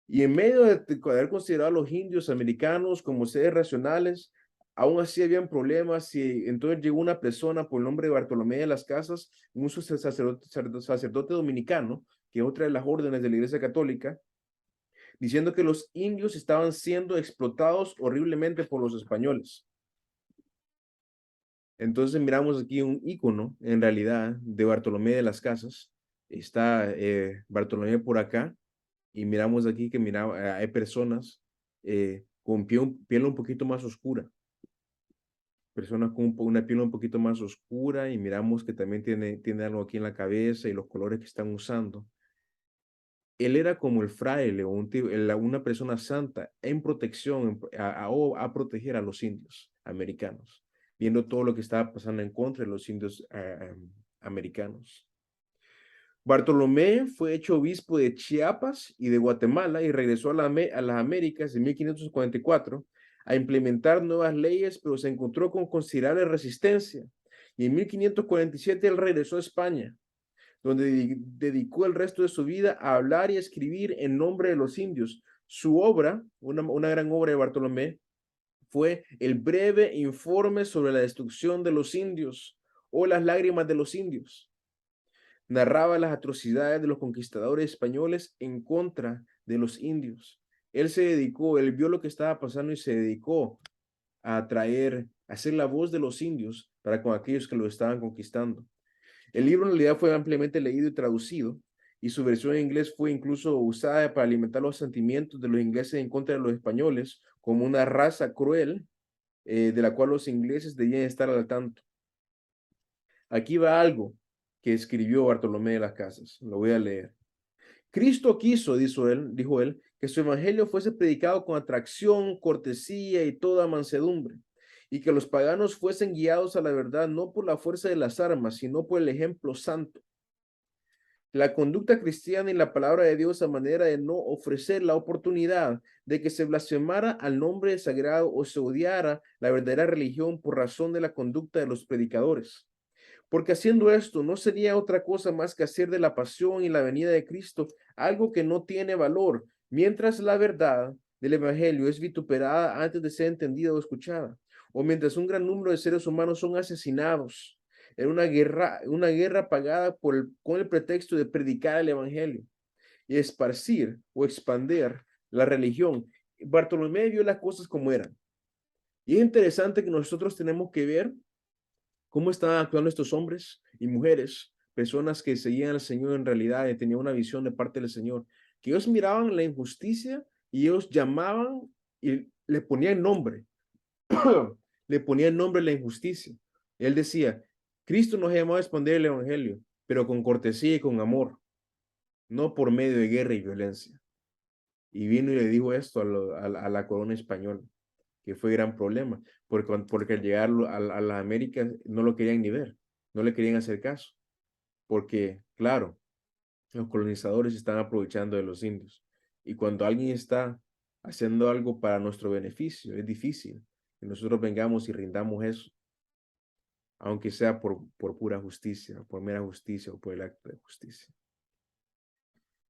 A: Y en medio de haber considerado a los indios americanos como seres racionales, aún así habían problemas y entonces llegó una persona por el nombre de Bartolomé de las Casas, un sacerdote dominicano, que es otra de las órdenes de la Iglesia Católica, diciendo que los indios estaban siendo explotados horriblemente por los españoles. Entonces miramos aquí un icono, en realidad, de Bartolomé de las Casas. Está Bartolomé por acá y miramos aquí que hay personas con piel un poquito más oscura. Personas con una piel un poquito más oscura y miramos que también tiene algo aquí en la cabeza y los colores que están usando. Él era como el fraile o una persona santa en protección, a proteger a los indios americanos, viendo todo lo que estaba pasando en contra de los indios americanos. Bartolomé fue hecho obispo de Chiapas y de Guatemala y regresó a las Américas en 1544 a implementar nuevas leyes, pero se encontró con considerable resistencia. Y en 1547 él regresó a España, donde dedicó el resto de su vida a hablar y a escribir en nombre de los indios. Su obra, una gran obra de Bartolomé, fue el breve informe sobre la destrucción de los indios o las lágrimas de los indios. Narraba las atrocidades de los conquistadores españoles en contra de los indios. Él vio lo que estaba pasando y se dedicó a hacer la voz de los indios para con aquellos que lo estaban conquistando. El libro en realidad fue ampliamente leído y traducido, y su versión en inglés fue incluso usada para alimentar los sentimientos de los ingleses en contra de los españoles como una raza cruel de la cual los ingleses debían estar al tanto. Aquí va algo que escribió Bartolomé de las Casas. Lo voy a leer. Cristo quiso, dijo él, que su evangelio fuese predicado con atracción, cortesía y toda mansedumbre, y que los paganos fuesen guiados a la verdad no por la fuerza de las armas, sino por el ejemplo santo. La conducta cristiana y la palabra de Dios a manera de no ofrecer la oportunidad de que se blasfemara al nombre sagrado o se odiara la verdadera religión por razón de la conducta de los predicadores. Porque haciendo esto no sería otra cosa más que hacer de la pasión y la venida de Cristo algo que no tiene valor, mientras la verdad del Evangelio es vituperada antes de ser entendida o escuchada, o mientras un gran número de seres humanos son asesinados en una guerra pagada con el pretexto de predicar el Evangelio y esparcir o expander la religión. Bartolomé vio las cosas como eran. Y es interesante que nosotros tenemos que ver cómo estaban actuando estos hombres y mujeres, personas que seguían al Señor en realidad y tenían una visión de parte del Señor, que ellos miraban la injusticia y ellos llamaban y le ponían nombre, le ponían nombre a la injusticia. Él decía, Cristo nos ha llamado a expandir el Evangelio, pero con cortesía y con amor, no por medio de guerra y violencia. Y vino y le dijo esto a la corona española, que fue gran problema, porque al llegar a las Américas no lo querían ni ver, no le querían hacer caso, porque, claro, Los colonizadores se están aprovechando de los indios. Y cuando alguien está haciendo algo para nuestro beneficio, es difícil que nosotros vengamos y rindamos eso, aunque sea por pura justicia, por mera justicia o por el acto de justicia.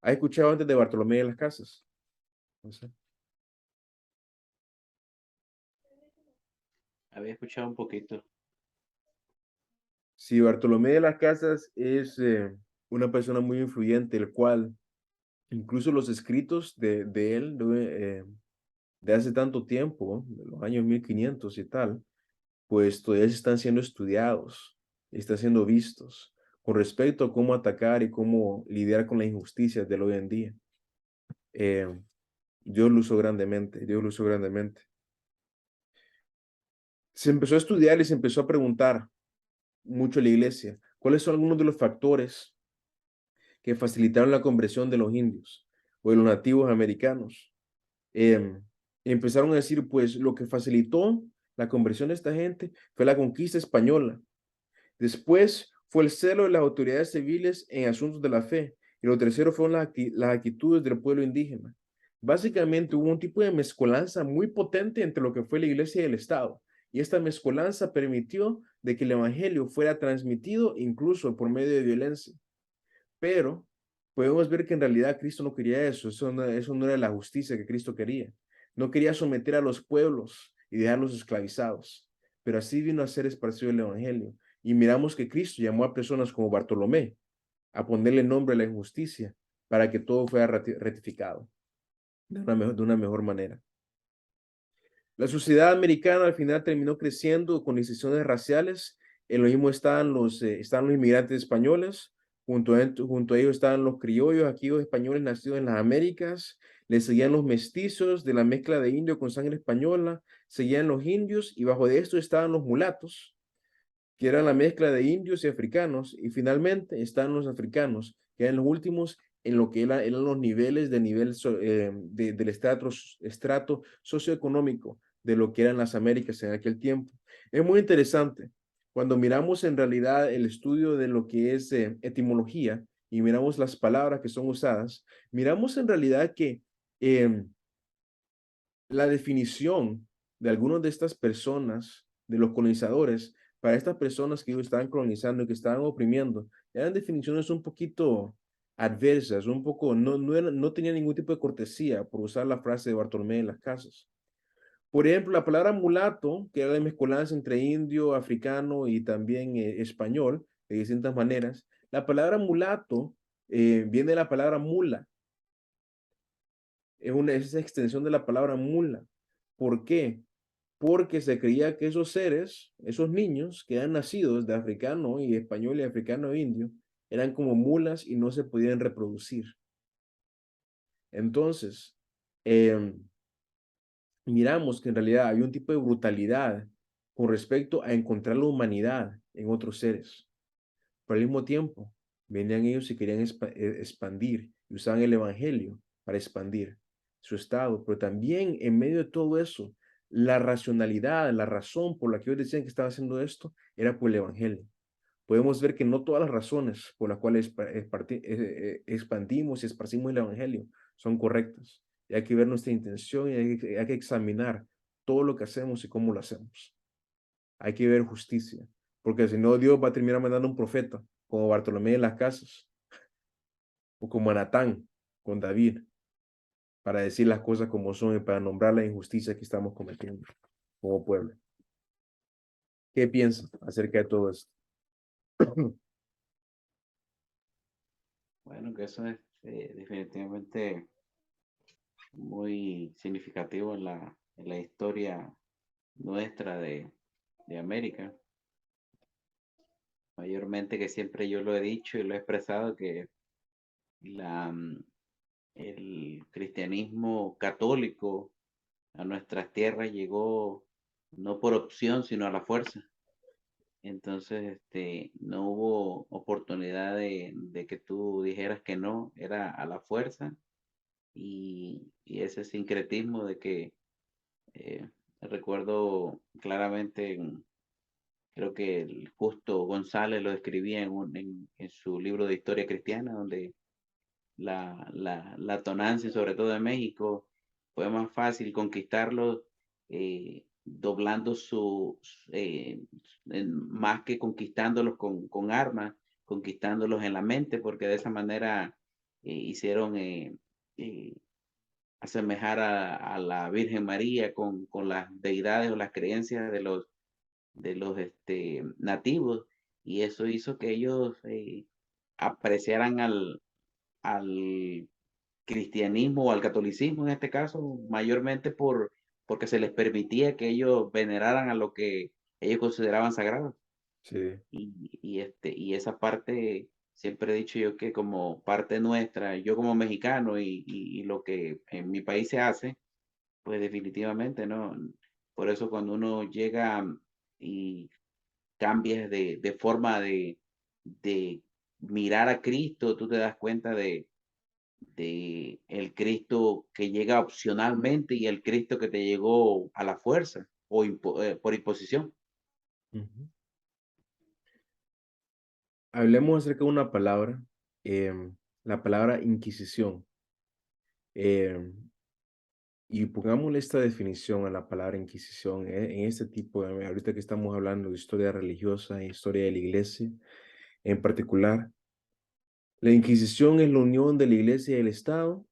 A: ¿Has escuchado antes de Bartolomé de las Casas? No sé.
B: Había escuchado un poquito.
A: Sí, Bartolomé de las Casas es una persona muy influyente, el cual incluso los escritos de él de hace tanto tiempo, de los años 1500 y tal, pues todavía se están siendo estudiados, están siendo vistos con respecto a cómo atacar y cómo lidiar con las injusticias del hoy en día. Eh, Dios lo usó grandemente, Dios lo usó grandemente. Se empezó a estudiar y se empezó a preguntar mucho a la iglesia, ¿cuáles son algunos de los factores que facilitaron la conversión de los indios o de los nativos americanos? Eh, Empezaron a decir, pues lo que facilitó la conversión de esta gente fue la conquista española. Después fue el celo de las autoridades civiles en asuntos de la fe. Y lo tercero fueron las actitudes del pueblo indígena. Básicamente hubo un tipo de mezcolanza muy potente entre lo que fue la iglesia y el Estado. Y esta mezcolanza permitió de que el evangelio fuera transmitido incluso por medio de violencia. Pero podemos ver que en realidad Cristo no quería eso. Eso no era la justicia que Cristo quería. No quería someter a los pueblos y dejarlos esclavizados. Pero así vino a ser esparcido el evangelio. Y miramos que Cristo llamó a personas como Bartolomé a ponerle nombre a la injusticia para que todo fuera rectificado de una mejor manera. La sociedad americana al final terminó creciendo con decisiones raciales. En lo mismo están los inmigrantes españoles, junto a ellos estaban los criollos, aquí los españoles nacidos en las Américas, le seguían los mestizos de la mezcla de indio con sangre española, seguían los indios y bajo de esto estaban los mulatos, que eran la mezcla de indios y africanos, y finalmente están los africanos, que eran los últimos en lo que eran los niveles del estrato socioeconómico de lo que eran las Américas en aquel tiempo. Es muy interesante. Cuando miramos en realidad el estudio de lo que es etimología y miramos las palabras que son usadas, miramos en realidad que eh, la definición de algunas de estas personas, de los colonizadores, para estas personas que ellos estaban colonizando y que estaban oprimiendo, eran definiciones un poquito adversas, un poco, no tenía ningún tipo de cortesía por usar la frase de Bartolomé de las Casas. Por ejemplo, la palabra mulato, que era la mezcolanza entre indio, africano y también español, de distintas maneras, la palabra mulato viene de la palabra mula, es esa extensión de la palabra mula. ¿Por qué? Porque se creía que esos seres, esos niños que eran nacidos de africano y español y africano e indio, eran como mulas y no se podían reproducir. Entonces, eh, miramos que en realidad había un tipo de brutalidad con respecto a encontrar la humanidad en otros seres. Pero al mismo tiempo, venían ellos y querían expandir y usaban el evangelio para expandir su estado. Pero también en medio de todo eso, la racionalidad, la razón por la que ellos decían que estaban haciendo esto era por el evangelio. Podemos ver que no todas las razones por las cuales expandimos y esparcimos el evangelio son correctas. Y hay que ver nuestra intención y hay que examinar todo lo que hacemos y cómo lo hacemos. Hay que ver justicia, porque si no, Dios va a terminar mandando un profeta, como Bartolomé de las Casas, o como Natán con David, para decir las cosas como son y para nombrar la injusticia que estamos cometiendo como pueblo. ¿Qué piensas acerca de todo esto?
B: Bueno, que eso es definitivamente muy significativo en la historia nuestra de América. Mayormente que siempre yo lo he dicho y lo he expresado que la, el cristianismo católico a nuestras tierras llegó no por opción, sino a la fuerza. Entonces, no hubo oportunidad de que tú dijeras que no, era a la fuerza y ese sincretismo de que recuerdo claramente, creo que el Justo González lo escribía en su libro de historia cristiana, donde la tonancia, sobre todo de México, fue más fácil conquistarlos doblando más que conquistándolos con armas, conquistándolos en la mente, porque de esa manera hicieron eh, asemejar a la Virgen María con las deidades o las creencias de los nativos, y eso hizo que ellos apreciaran al cristianismo o al catolicismo en este caso, mayormente porque se les permitía que ellos veneraran a lo que ellos consideraban sagrado.
A: Sí,
B: Y esa parte, siempre he dicho yo que como parte nuestra, yo como mexicano y lo que en mi país se hace, pues definitivamente, ¿no? Por eso cuando uno llega y cambias de forma de mirar a Cristo, tú te das cuenta de el Cristo que llega opcionalmente y el Cristo que te llegó a la fuerza o por imposición.
A: ujú. Hablemos acerca de una palabra, la palabra Inquisición. em, y pongámosle esta definición a la palabra Inquisición, en este tipo de, ahorita que estamos hablando de historia religiosa e historia de la iglesia, en particular, la Inquisición es la unión de la iglesia y el Estado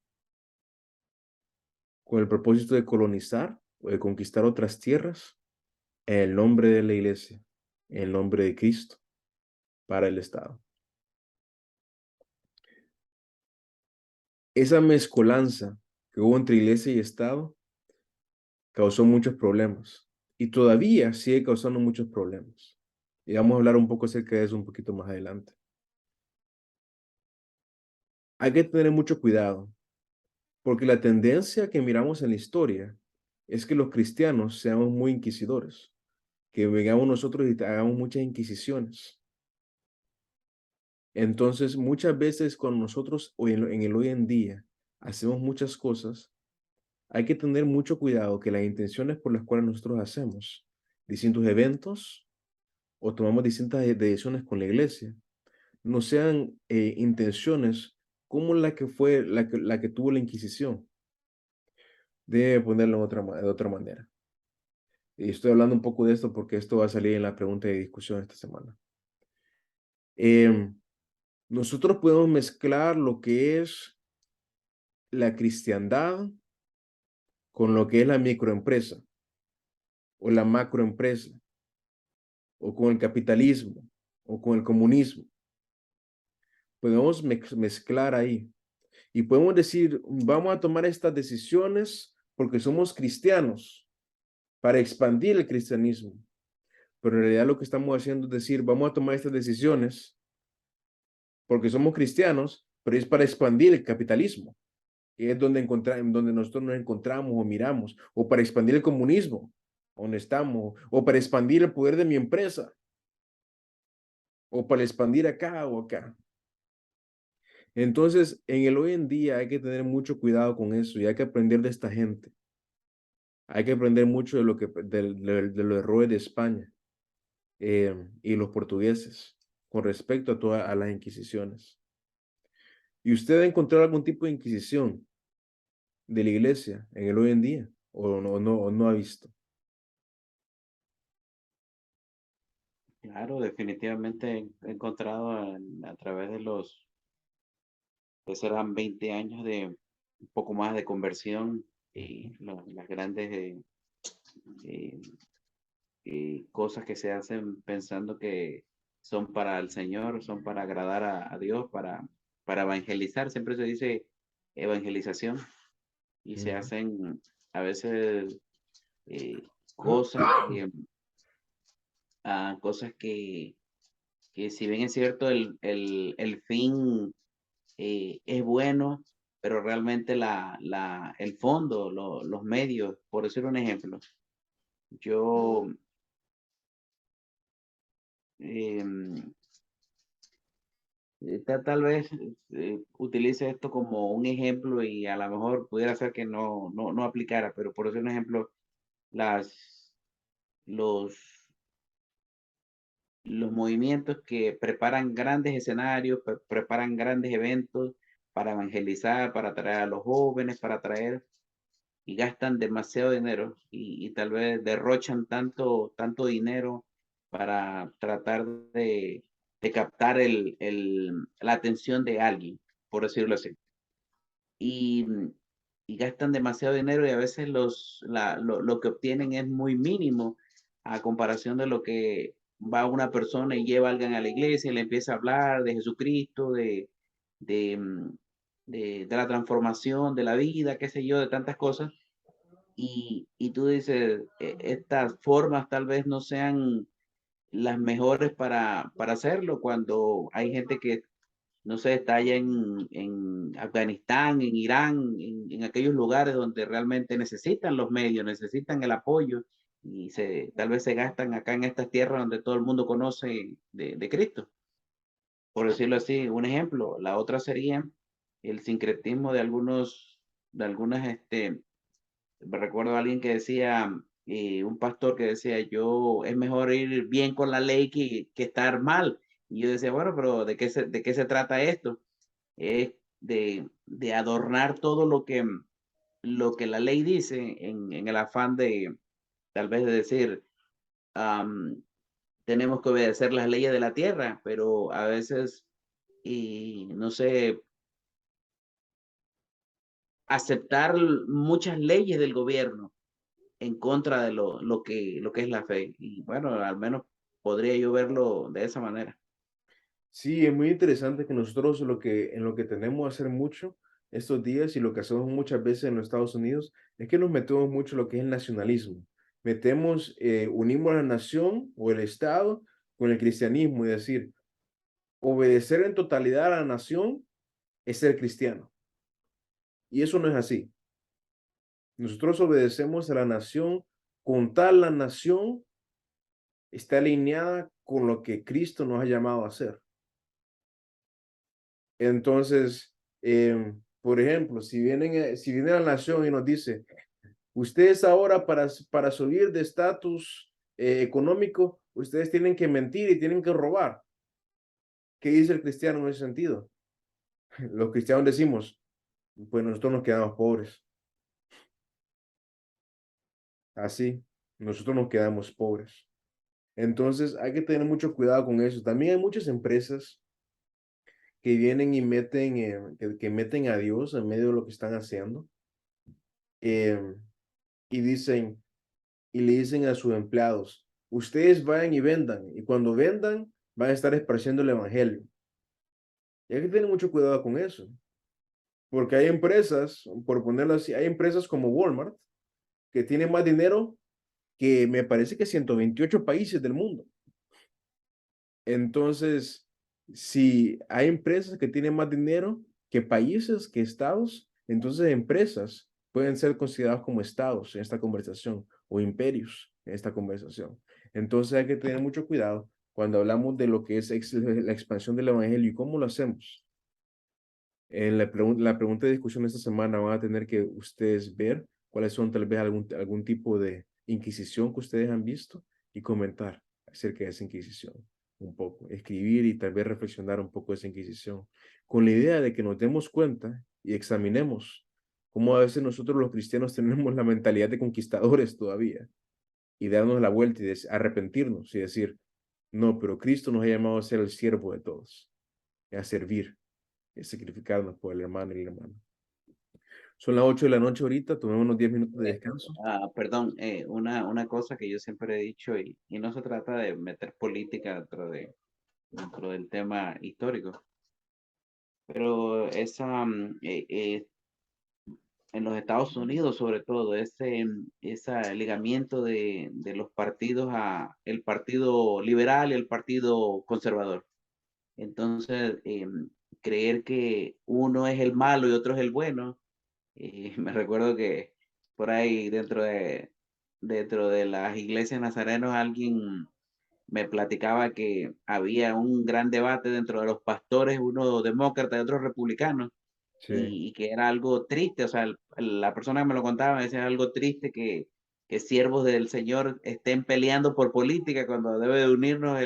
A: con el propósito de colonizar o de conquistar otras tierras en el nombre de la iglesia, en el nombre de Cristo, para el Estado. Esa mezcolanza que hubo entre iglesia y Estado causó muchos problemas y todavía sigue causando muchos problemas. Y vamos a hablar un poco acerca de eso un poquito más adelante. Hay que tener mucho cuidado, porque la tendencia que miramos en la historia es que los cristianos seamos muy inquisidores, que vengamos nosotros y hagamos muchas inquisiciones. Entonces, muchas veces con nosotros hoy en el hoy en día hacemos muchas cosas, hay que tener mucho cuidado que las intenciones por las cuales nosotros hacemos distintos eventos o tomamos distintas decisiones con la iglesia no sean intenciones como la que tuvo la Inquisición. Debe ponerlo de otra manera. Y estoy hablando un poco de esto porque esto va a salir en la pregunta de discusión esta semana. Em, Nosotros podemos mezclar lo que es la cristiandad con lo que es la microempresa o la macroempresa o con el capitalismo o con el comunismo. Podemos mezclar ahí y podemos decir, vamos a tomar estas decisiones porque somos cristianos para expandir el cristianismo. Pero en realidad lo que estamos haciendo es decir, vamos a tomar estas decisiones porque somos cristianos, pero es para expandir el capitalismo, que es donde nosotros nos encontramos o miramos, o para expandir el comunismo, donde estamos, o para expandir el poder de mi empresa, o para expandir acá o acá. Entonces, en el hoy en día hay que tener mucho cuidado con eso y hay que aprender de esta gente. Hay que aprender mucho de los errores de España y los portugueses con respecto a todas a las inquisiciones. ¿Y usted ha encontrado algún tipo de inquisición de la iglesia en el hoy en día o no ha visto?
B: Claro, definitivamente he encontrado a través de que serán 20 años de un poco más de conversión y las grandes eh, cosas que se hacen pensando que son para el Señor, son para agradar a Dios, para evangelizar. Siempre se dice evangelización y se
A: Ujú.
B: hacen a veces eh, cosas cosas que si bien es cierto el fin es bueno, pero realmente el fondo, los medios, por decir un ejemplo, yo em, tal vez utilice esto como un ejemplo y a lo mejor pudiera ser que no aplicara, pero por decir un ejemplo, las, los, los movimientos que preparan grandes escenarios, preparan grandes eventos para evangelizar, para atraer a los jóvenes, para atraer, y gastan demasiado dinero y tal vez derrochan tanto dinero para tratar de captar la atención de alguien, por decirlo así. Y, y gastan demasiado dinero y a veces lo que obtienen es muy mínimo a comparación de lo que va una persona y lleva a alguien a la iglesia y le empieza a hablar de Jesucristo, de, mm, de la transformación de la vida, qué sé yo, de tantas cosas. Y tú dices, estas formas tal vez no sean las mejores para hacerlo cuando hay gente que, no sé, está allá en Afganistán, en Irán, en aquellos lugares donde realmente necesitan los medios, necesitan el apoyo y tal vez se gastan acá en estas tierras donde todo el mundo conoce de Cristo, por decirlo así, un ejemplo. La otra sería el sincretismo de algunas, me recuerdo a alguien que decía, un pastor que decía, es mejor ir bien con la ley que estar mal. Y yo decía, bueno, pero de qué se trata esto? Es de adornar todo lo que la ley dice en el afán de, tal vez de decir, am, tenemos que obedecer las leyes de la tierra, pero a veces, y no sé, aceptar muchas leyes del gobierno en contra de lo que es la fe. Y bueno, al menos podría yo verlo de esa manera.
A: Sí, es muy interesante que nosotros en lo que tenemos a hacer mucho estos días y lo que hacemos muchas veces en los Estados Unidos es que nos metemos mucho en lo que es el nacionalismo. Unimos la nación o el Estado con el cristianismo y decir, obedecer en totalidad a la nación es ser cristiano. Y eso no es así. Nosotros obedecemos a la nación con tal la nación está alineada con lo que Cristo nos ha llamado a hacer. Entonces, por ejemplo, si viene la nación y nos dice, ustedes ahora para subir de estatus económico, ustedes tienen que mentir y tienen que robar. ¿Qué dice el cristiano en ese sentido? Los cristianos decimos, pues nosotros nos quedamos pobres. Así, nosotros nos quedamos pobres. Entonces, hay que tener mucho cuidado con eso. También hay muchas empresas que vienen y que meten a Dios en medio de lo que están haciendo. eh, y dicen, y le dicen a sus empleados, ustedes vayan y vendan, y cuando vendan, van a estar esparciendo el evangelio. Y hay que tener mucho cuidado con eso, porque hay empresas, por ponerlo así, hay empresas como Walmart, que tienen más dinero que me parece que 128 países del mundo. Entonces, si hay empresas que tienen más dinero que países, que estados, entonces empresas pueden ser consideradas como estados en esta conversación o imperios en esta conversación. Entonces hay que tener mucho cuidado cuando hablamos de lo que es la expansión del evangelio y cómo lo hacemos. En la pregunta de discusión de esta semana van a tener que ustedes ver cuáles son tal vez algún tipo de inquisición que ustedes han visto y comentar acerca de esa inquisición un poco, escribir y tal vez reflexionar un poco de esa inquisición, con la idea de que nos demos cuenta y examinemos cómo a veces nosotros los cristianos tenemos la mentalidad de conquistadores todavía y darnos la vuelta y arrepentirnos y decir, no, pero Cristo nos ha llamado a ser el siervo de todos, a servir es sacrificarnos por el hermano y la hermana. Son las 8 de la noche ahorita, tomemos unos 10 minutos de
B: Eh,
A: descanso.
B: Perdón, una cosa que yo siempre he dicho, y no se trata de meter política dentro del tema histórico, pero en los Estados Unidos, sobre todo, ese ligamiento de los partidos a el partido liberal y el partido conservador. Entonces, creer que uno es el malo y otro es el bueno. Y me recuerdo que por ahí dentro de las iglesias nazarenos alguien me platicaba que había un gran debate dentro de los pastores, uno demócrata y otro republicano,
A: Sí,
B: y que era algo triste, o sea, la persona que me lo contaba me decía algo triste que siervos del Señor estén peleando por política cuando debe de unirnos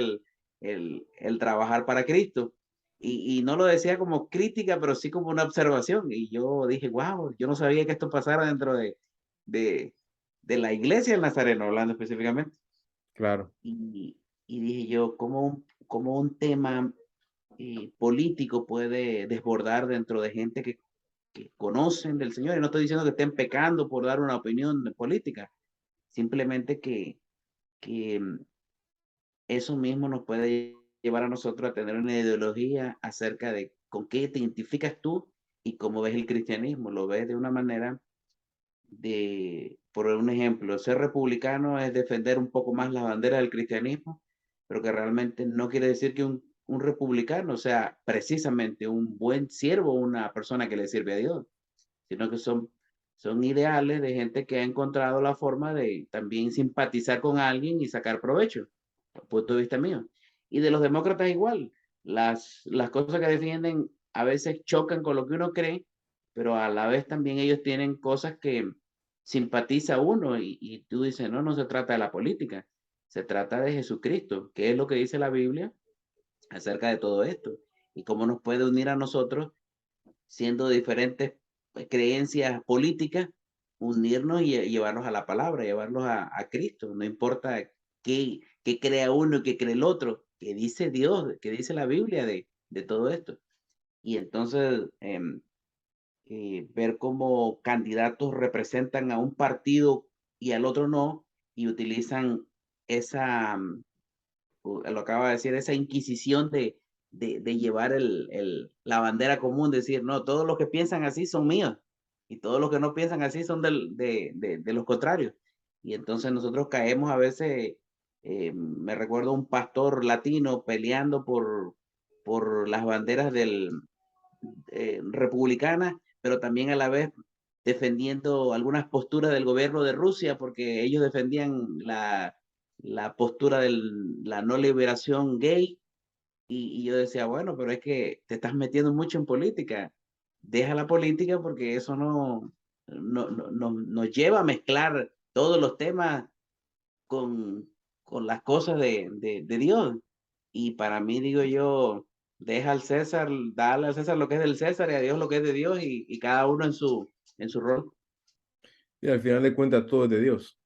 B: el trabajar para Cristo. y no lo decía como crítica, pero sí como una observación. Y yo dije, wow, yo no sabía que esto pasara dentro de, de la iglesia del Nazareno, hablando específicamente.
A: Claro,
B: Y, y dije yo, cómo un tema político puede desbordar dentro de gente que conocen del Señor. Y no estoy diciendo que estén pecando por dar una opinión política, simplemente que eso mismo nos puede llevar a nosotros a tener una ideología acerca de con qué te identificas tú y cómo ves el cristianismo. Lo ves de una manera por un ejemplo, ser republicano es defender un poco más las banderas del cristianismo, pero que realmente no quiere decir que un republicano sea precisamente un buen siervo, una persona que le sirve a Dios, sino que son ideales de gente que ha encontrado la forma de también simpatizar con alguien y sacar provecho, punto de vista mío. Y de los demócratas igual, las cosas que defienden a veces chocan con lo que uno cree, pero a la vez también ellos tienen cosas que simpatiza uno y tú dices, no, no se trata de la política, se trata de Jesucristo, que es lo que dice la Biblia acerca de todo esto y cómo nos puede unir a nosotros siendo diferentes creencias políticas, unirnos y llevarlos a la palabra, llevarlos a Cristo. No importa qué crea uno y qué cree el otro, que dice Dios, que dice la Biblia de todo esto. Y entonces ver cómo candidatos representan a un partido y al otro no, y utilizan esa, lo acaba de decir, esa inquisición de llevar la bandera común, decir, no, todos los que piensan así son míos y todos los que no piensan así son de los contrarios. Y entonces nosotros caemos a veces, me recuerdo un pastor latino peleando por las banderas republicanas, pero también a la vez defendiendo algunas posturas del gobierno de Rusia, porque ellos defendían la postura de la no liberación gay, y yo decía, bueno, pero es que te estás metiendo mucho en política, deja la política porque eso nos lleva a mezclar todos los temas con, con las cosas de Dios. Y para mí, digo yo, deja al César, dale al César lo que es del César y a Dios lo que es de Dios y cada uno en su rol.
A: y al final de cuentas todo es de Dios.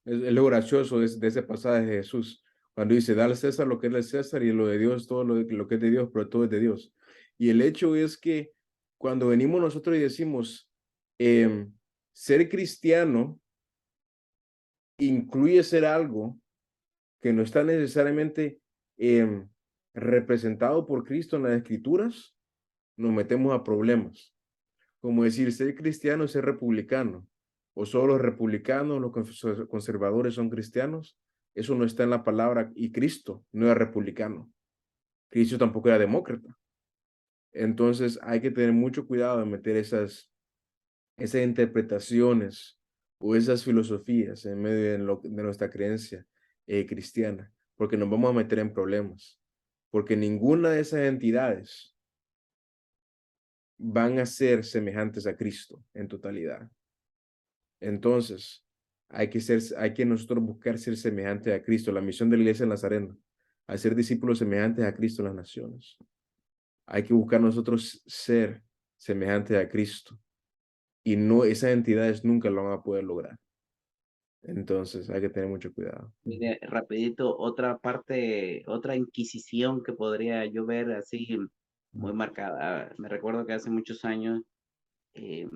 A: Es lo gracioso de ese pasaje de Jesús, cuando dice, dale al César lo que es del César y lo de Dios, todo lo que es de Dios, pero todo es de Dios. Y el hecho es que cuando venimos nosotros y decimos, ser cristiano incluye ser algo que no está necesariamente em, representado por Cristo en las Escrituras, nos metemos a problemas. Como decir, ser cristiano es ser republicano, o solo los republicanos, los conservadores son cristianos. Eso no está en la palabra, y Cristo no era republicano. Cristo tampoco era demócrata. Entonces hay que tener mucho cuidado de meter esas interpretaciones o esas filosofías en medio de nuestra creencia cristiana, porque nos vamos a meter en problemas, porque ninguna de esas entidades van a ser semejantes a Cristo en totalidad. Entonces, hay que nosotros buscar ser semejantes a Cristo. La misión de la iglesia en Nazareno, hacer discípulos semejantes a Cristo en las naciones. Hay que buscar nosotros ser semejantes a Cristo y no, esas entidades nunca lo van a poder lograr. Entonces, hay que tener mucho cuidado.
B: Mire, rapidito, otra parte, otra inquisición que podría yo ver así muy marcada. Me recuerdo que hace muchos años eh,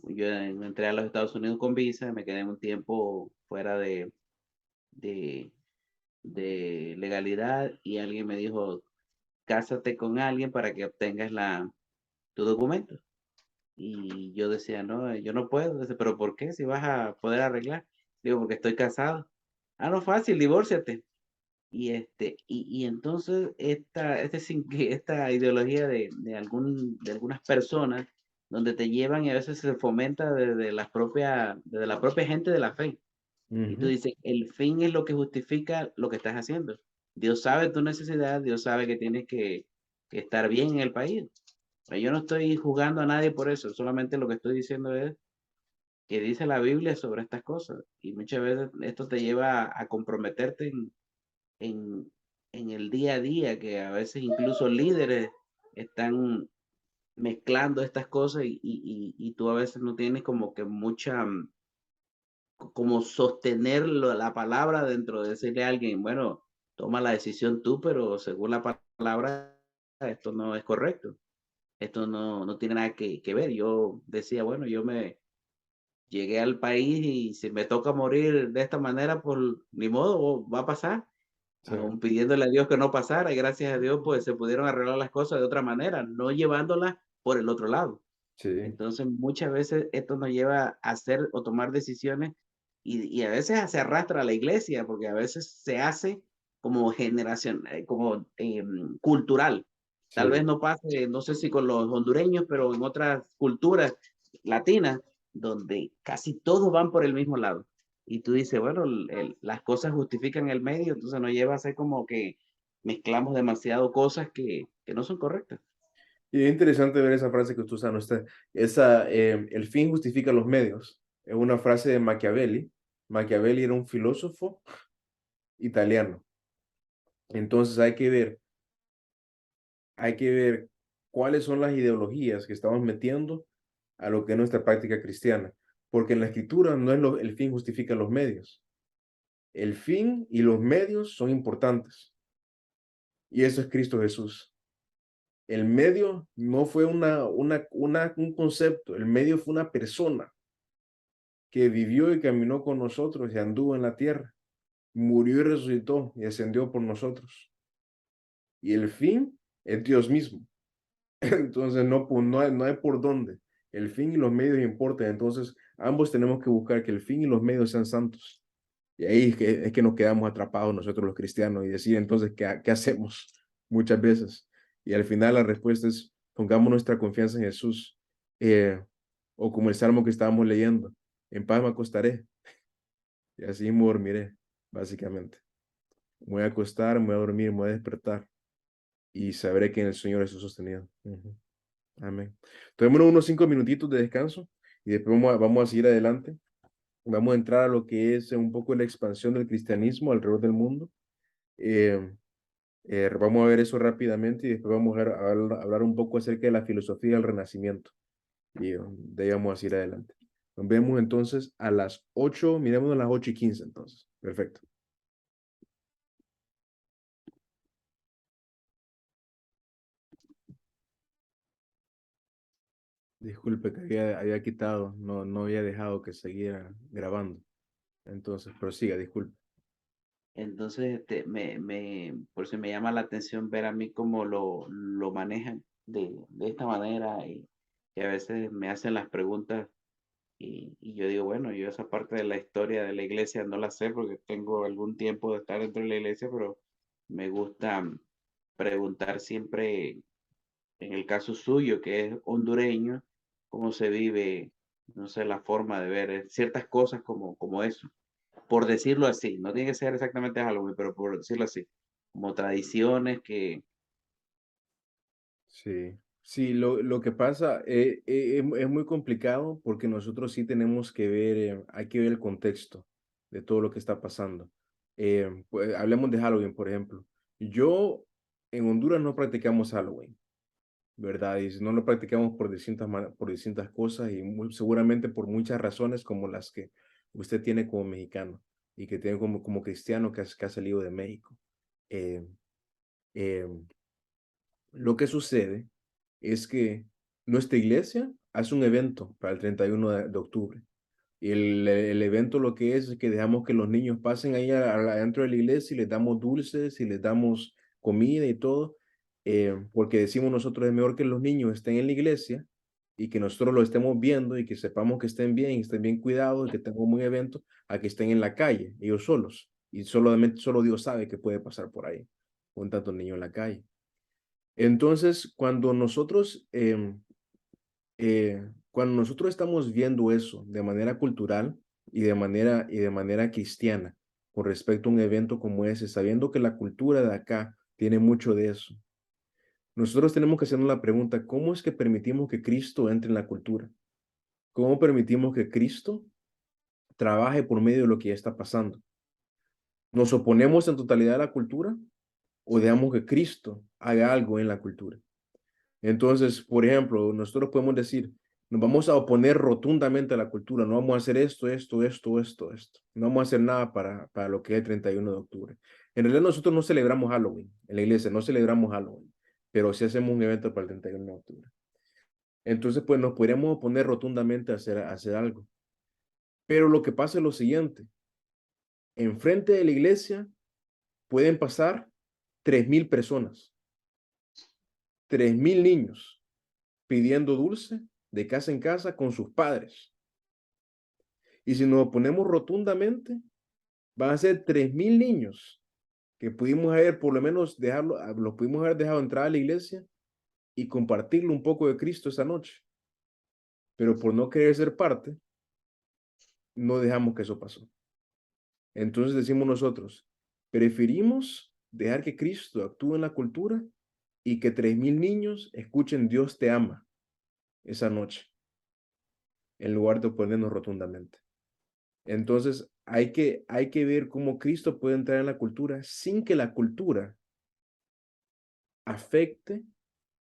B: yo entré a los Estados Unidos con visa, me quedé un tiempo fuera de, de legalidad y alguien me dijo, cásate con alguien para que obtengas tu documento. Y yo decía, no, yo no puedo. Dice, pero ¿por qué? Si vas a poder arreglar. Digo, porque estoy casado. Ah, no, fácil, divórciate. Y entonces esta ideología de algunas personas donde te llevan y a veces se fomenta desde la propia gente de la fe. Y tú
A: Ujú.
B: dices, el fin es lo que justifica lo que estás haciendo. Dios sabe tu necesidad, Dios sabe que tienes que estar bien en el país. Pero yo no estoy juzgando a nadie por eso, solamente lo que estoy diciendo es que dice la Biblia sobre estas cosas. Y muchas veces esto te lleva a comprometerte en, en el día a día, que a veces incluso líderes están mezclando estas cosas y tú a veces no tienes como que mucha, como sostener la palabra dentro de decirle a alguien, bueno, toma la decisión tú, pero según la palabra, esto no es correcto, esto no tiene nada que ver. Yo decía, bueno, yo me llegué al país y si me toca morir de esta manera, pues ni modo, va a pasar,
A: Sí,
B: aun pidiéndole a Dios que no pasara, y gracias a Dios, pues se pudieron arreglar las cosas de otra manera, no llevándolas por el otro lado.
A: sí,
B: Entonces, muchas veces esto nos lleva a hacer o tomar decisiones y a veces se arrastra a la iglesia, porque a veces se hace como generación, como cultural. Tal vez
A: sí.
B: no pase, no sé si con los hondureños, pero en otras culturas latinas, donde casi todos van por el mismo lado. Y tú dices, bueno, las cosas justifican el medio, entonces nos lleva a ser como que mezclamos demasiado cosas que no son correctas.
A: Y es interesante ver esa frase que tú usas, ¿no? El fin justifica los medios. Es una frase de Machiavelli. Machiavelli era un filósofo italiano. Entonces hay que ver cuáles son las ideologías que estamos metiendo a lo que es nuestra práctica cristiana. Porque en la escritura no es el fin justifica los medios. El fin y los medios son importantes. Y eso es Cristo Jesús. El medio no fue un concepto, el medio fue una persona que vivió y caminó con nosotros y anduvo en la tierra, murió y resucitó y ascendió por nosotros. Y el fin es Dios mismo. Entonces no hay por dónde. El fin y los medios importan. Entonces ambos tenemos que buscar que el fin y los medios sean santos. Y ahí es que nos quedamos atrapados nosotros los cristianos y decir entonces qué hacemos muchas veces. Y al final la respuesta es pongamos nuestra confianza en Jesús. Eh, o como el salmo que estábamos leyendo, en paz me acostaré y así me dormiré, básicamente. Me voy a acostar, me voy a dormir, me voy a despertar y sabré que en el Señor estoy sostenido. Ujú. Amén. Tomémonos unos 5 minutitos de descanso y después vamos a seguir adelante. Vamos a entrar a lo que es un poco la expansión del cristianismo alrededor del mundo. Eh, vamos a ver eso rápidamente y después vamos a hablar un poco acerca de la filosofía del Renacimiento. Y de ahí vamos a seguir adelante. Nos vemos entonces a las 8, miremos a las 8:15 entonces. Perfecto. Disculpe que había quitado, no había dejado que siguiera grabando. Entonces, prosiga, disculpe.
B: Entonces, por eso me llama la atención ver a mí cómo lo manejan de esta manera y que a veces me hacen las preguntas y yo digo, bueno, yo esa parte de la historia de la iglesia no la sé porque tengo algún tiempo de estar dentro de la iglesia, pero me gusta preguntar siempre, en el caso suyo, que es hondureño, cómo se vive, no sé, la forma de ver ciertas cosas como eso por decirlo así, no tiene que ser exactamente Halloween, pero por decirlo así, como tradiciones que
A: Sí, sí, lo que pasa es muy complicado porque nosotros sí tenemos que ver, hay que ver el contexto de todo lo que está pasando. Pues, hablemos de Halloween, por ejemplo. Yo, en Honduras no practicamos Halloween, ¿verdad? Y no lo practicamos por distintas cosas y seguramente por muchas razones como las que usted tiene como mexicano y que tiene como cristiano que ha salido de México. Eh, eh, lo que sucede es que nuestra iglesia hace un evento para el 31 de octubre. Y el evento lo que es que dejamos que los niños pasen ahí adentro de la iglesia y les damos dulces y les damos comida y todo, porque decimos nosotros es mejor que los niños estén en la iglesia y que nosotros lo estemos viendo y que sepamos que estén bien y estén bien cuidados y que tengan un buen evento, a que estén en la calle, ellos solos. Y solo Dios sabe qué puede pasar por ahí con tantos niños en la calle. Entonces, cuando nosotros estamos viendo eso de manera cultural y de manera cristiana con respecto a un evento como ese, sabiendo que la cultura de acá tiene mucho de eso, nosotros tenemos que hacernos la pregunta, ¿cómo es que permitimos que Cristo entre en la cultura? ¿Cómo permitimos que Cristo trabaje por medio de lo que ya está pasando? ¿Nos oponemos en totalidad a la cultura o dejamos que Cristo haga algo en la cultura? Entonces, por ejemplo, nosotros podemos decir, nos vamos a oponer rotundamente a la cultura, no vamos a hacer esto, esto, esto, esto, esto. No vamos a hacer nada para lo que es el 31 de octubre. En realidad nosotros no celebramos Halloween, en la iglesia no celebramos Halloween, pero sí hacemos un evento para el 31 de octubre. Entonces, pues nos podríamos oponer rotundamente a hacer algo. Pero lo que pasa es lo siguiente, enfrente de la iglesia pueden pasar 3,000 personas, 3,000 niños pidiendo dulce de casa en casa con sus padres. Y si nos oponemos rotundamente, van a ser 3,000 niños que pudimos haber, por lo menos, los pudimos haber dejado entrar a la iglesia y compartirle un poco de Cristo esa noche. Pero por no querer ser parte, no dejamos que eso pasó. Entonces decimos nosotros, preferimos dejar que Cristo actúe en la cultura y que 3,000 niños escuchen Dios te ama esa noche, en lugar de oponernos rotundamente. Entonces hay que ver cómo Cristo puede entrar en la cultura sin que la cultura afecte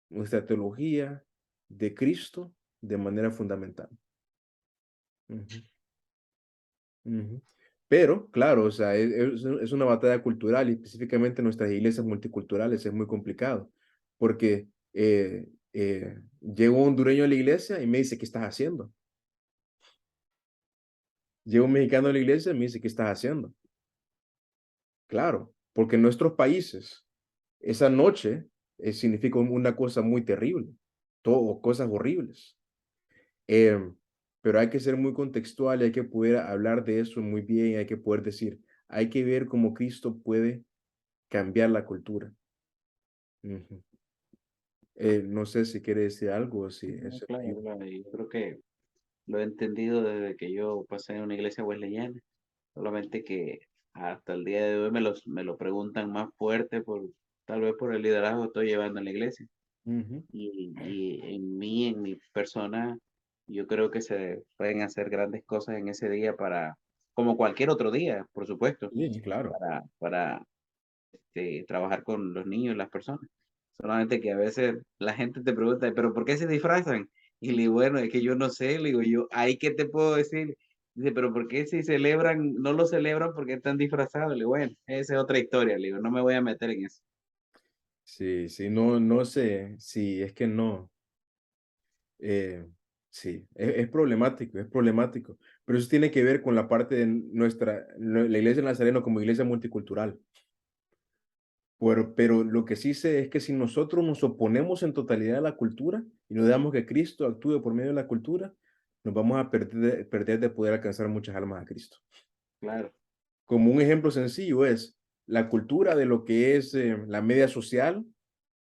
A: nuestra teología de Cristo de manera fundamental. Ujú, ujú. Pero, claro, o sea, es una batalla cultural y específicamente en nuestras iglesias multiculturales es muy complicado porque llega un hondureño a la iglesia y me dice, ¿qué estás haciendo? Llega un mexicano a la iglesia y me dice, ¿qué estás haciendo? Claro, porque en nuestros países esa noche significa una cosa muy terrible, todo, cosas horribles. Em, pero hay que ser muy contextual y hay que poder hablar de eso muy bien, hay que poder decir, hay que ver cómo Cristo puede cambiar la cultura. Ujú. No sé si quiere decir algo o si
B: No,
A: eso le
B: claro,
A: ayuda.
B: claro, y yo creo que lo he entendido desde que yo pasé en una iglesia wesleyana, solamente que hasta el día de hoy me lo preguntan más fuerte tal vez por el liderazgo que estoy llevando en la iglesia.
A: Ujú.
B: Y en mi persona, yo creo que se pueden hacer grandes cosas en ese día como cualquier otro día, por supuesto,
A: Sí, claro.
B: para trabajar con los niños y las personas. Solamente que a veces la gente te pregunta, ¿pero por qué se disfrazan? Y le digo, bueno, es que yo no sé, le digo yo, ¿ahí qué te puedo decir? Dice, pero ¿por qué si celebran, no lo celebran porque están disfrazados? Le digo, bueno, esa es otra historia, le digo, no me voy a meter en eso.
A: Sí, sí, no, no sé, sí, es que no. Sí, es problemático, es problemático. Pero eso tiene que ver con la parte de la iglesia de Nazareno como iglesia multicultural. Pero lo que sí sé es que si nosotros nos oponemos en totalidad a la cultura y no dejamos que Cristo actúe por medio de la cultura, nos vamos a perder de poder alcanzar muchas almas a Cristo.
B: Claro,
A: Como un ejemplo sencillo es la cultura de lo que es la media social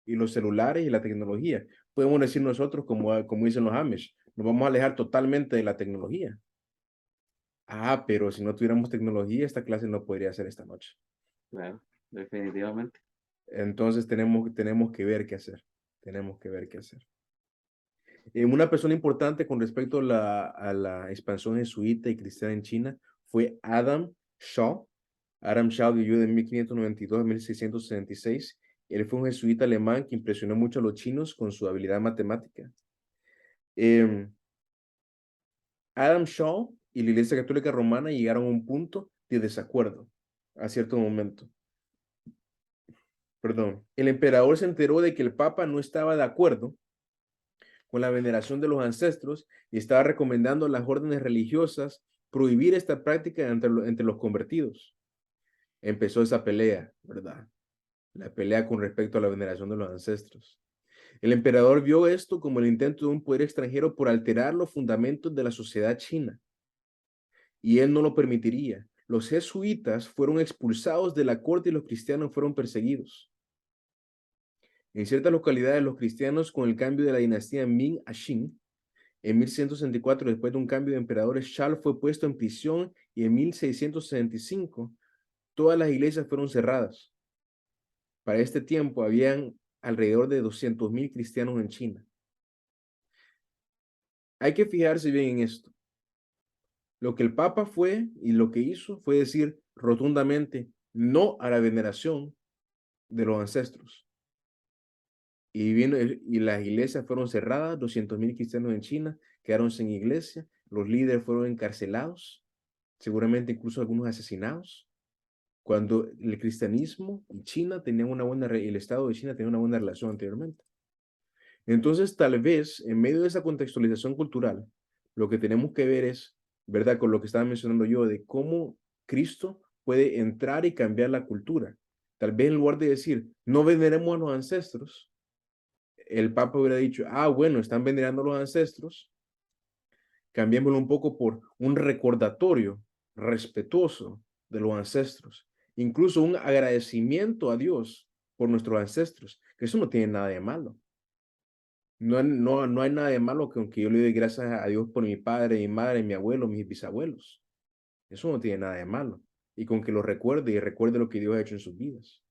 A: y los celulares y la tecnología. Podemos decir nosotros, como dicen los Amish, nos vamos a alejar totalmente de la tecnología. Ah, pero si no tuviéramos tecnología, esta clase no podría ser esta noche.
B: claro, definitivamente.
A: Entonces tenemos que ver qué hacer. Tenemos que ver qué hacer. Una persona importante con respecto a la expansión jesuita y cristiana en China fue Adam Shaw. Adam Shaw vivió de 1592 a 1666. Él fue un jesuita alemán que impresionó mucho a los chinos con su habilidad matemática. Em, Adam Shaw y la Iglesia Católica Romana llegaron a un punto de desacuerdo a cierto momento. Perdón. El emperador se enteró de que el Papa no estaba de acuerdo con la veneración de los ancestros y estaba recomendando a las órdenes religiosas prohibir esta práctica entre los convertidos. Empezó esa pelea, ¿verdad? La pelea con respecto a la veneración de los ancestros. El emperador vio esto como el intento de un poder extranjero por alterar los fundamentos de la sociedad china y él no lo permitiría. Los jesuitas fueron expulsados de la corte y los cristianos fueron perseguidos. En ciertas localidades, los cristianos, con el cambio de la dinastía Ming a Qing, en 1164, después de un cambio de emperadores, Charles fue puesto en prisión y en 1665 todas las iglesias fueron cerradas. Para este tiempo habían alrededor de 200,000 cristianos en China. Hay que fijarse bien en esto. Lo que el Papa fue y lo que hizo fue decir rotundamente no a la veneración de los ancestros. y las iglesias fueron cerradas, 200.000 cristianos en China quedaron sin iglesia, los líderes fueron encarcelados, seguramente incluso algunos asesinados, cuando el cristianismo y China tenían una buena, el Estado de China tenía una buena relación anteriormente. Entonces, tal vez, en medio de esa contextualización cultural, lo que tenemos que ver es, ¿verdad? Con lo que estaba mencionando yo, de cómo Cristo puede entrar y cambiar la cultura. Tal vez en lugar de decir, no veneremos a los ancestros, el Papa hubiera dicho, bueno, están venerando a los ancestros, cambiémoslo un poco por un recordatorio respetuoso de los ancestros, incluso un agradecimiento a Dios por nuestros ancestros, que eso no tiene nada de malo. No hay nada de malo que aunque yo le doy gracias a Dios por mi padre, mi madre, mi abuelo, mis bisabuelos. Eso no tiene nada de malo. Y con que lo recuerde y recuerde lo que Dios ha hecho en sus vidas.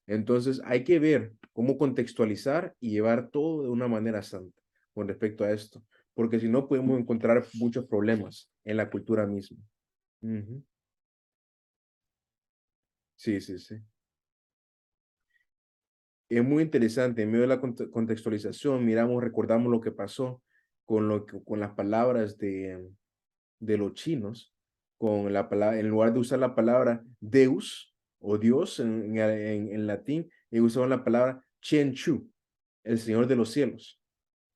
A: Entonces hay que ver cómo contextualizar y llevar todo de una manera santa con respecto a esto. Porque si no podemos encontrar muchos problemas en la cultura misma. Ujú. Sí, sí, sí. Es muy interesante, en medio de la contextualización, miramos, recordamos lo que pasó con las palabras de los chinos, con la palabra, en lugar de usar la palabra Deus o Dios en latín, ellos usaban la palabra Chen Chu, el Señor de los cielos.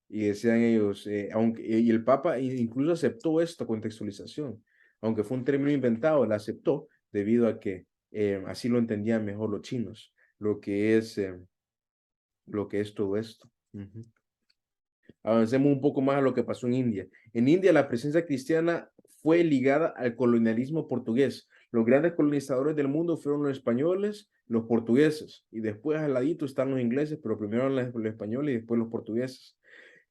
A: Y decían ellos, y el Papa incluso aceptó esta contextualización, aunque fue un término inventado, la aceptó debido a que así lo entendían mejor los chinos, lo que es todo esto. Ujú. Avancemos un poco más a lo que pasó en India. En India, la presencia cristiana fue ligada al colonialismo portugués. Los grandes colonizadores del mundo fueron los españoles, los portugueses, y después al ladito están los ingleses, pero primero los españoles y después los portugueses.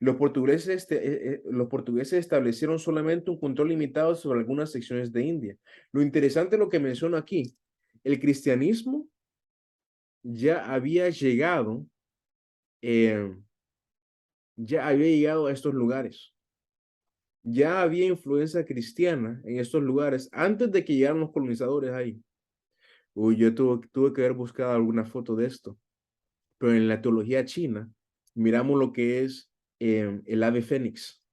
A: Los portugueses establecieron solamente un control limitado sobre algunas secciones de India. Lo interesante es lo que menciono aquí. El cristianismo ya había llegado eh, a estos lugares. Ya había influencia cristiana en estos lugares antes de que llegaran los colonizadores ahí. Uy, yo tuve que haber buscado alguna foto de esto, pero en la teología china miramos lo que es el ave fénix.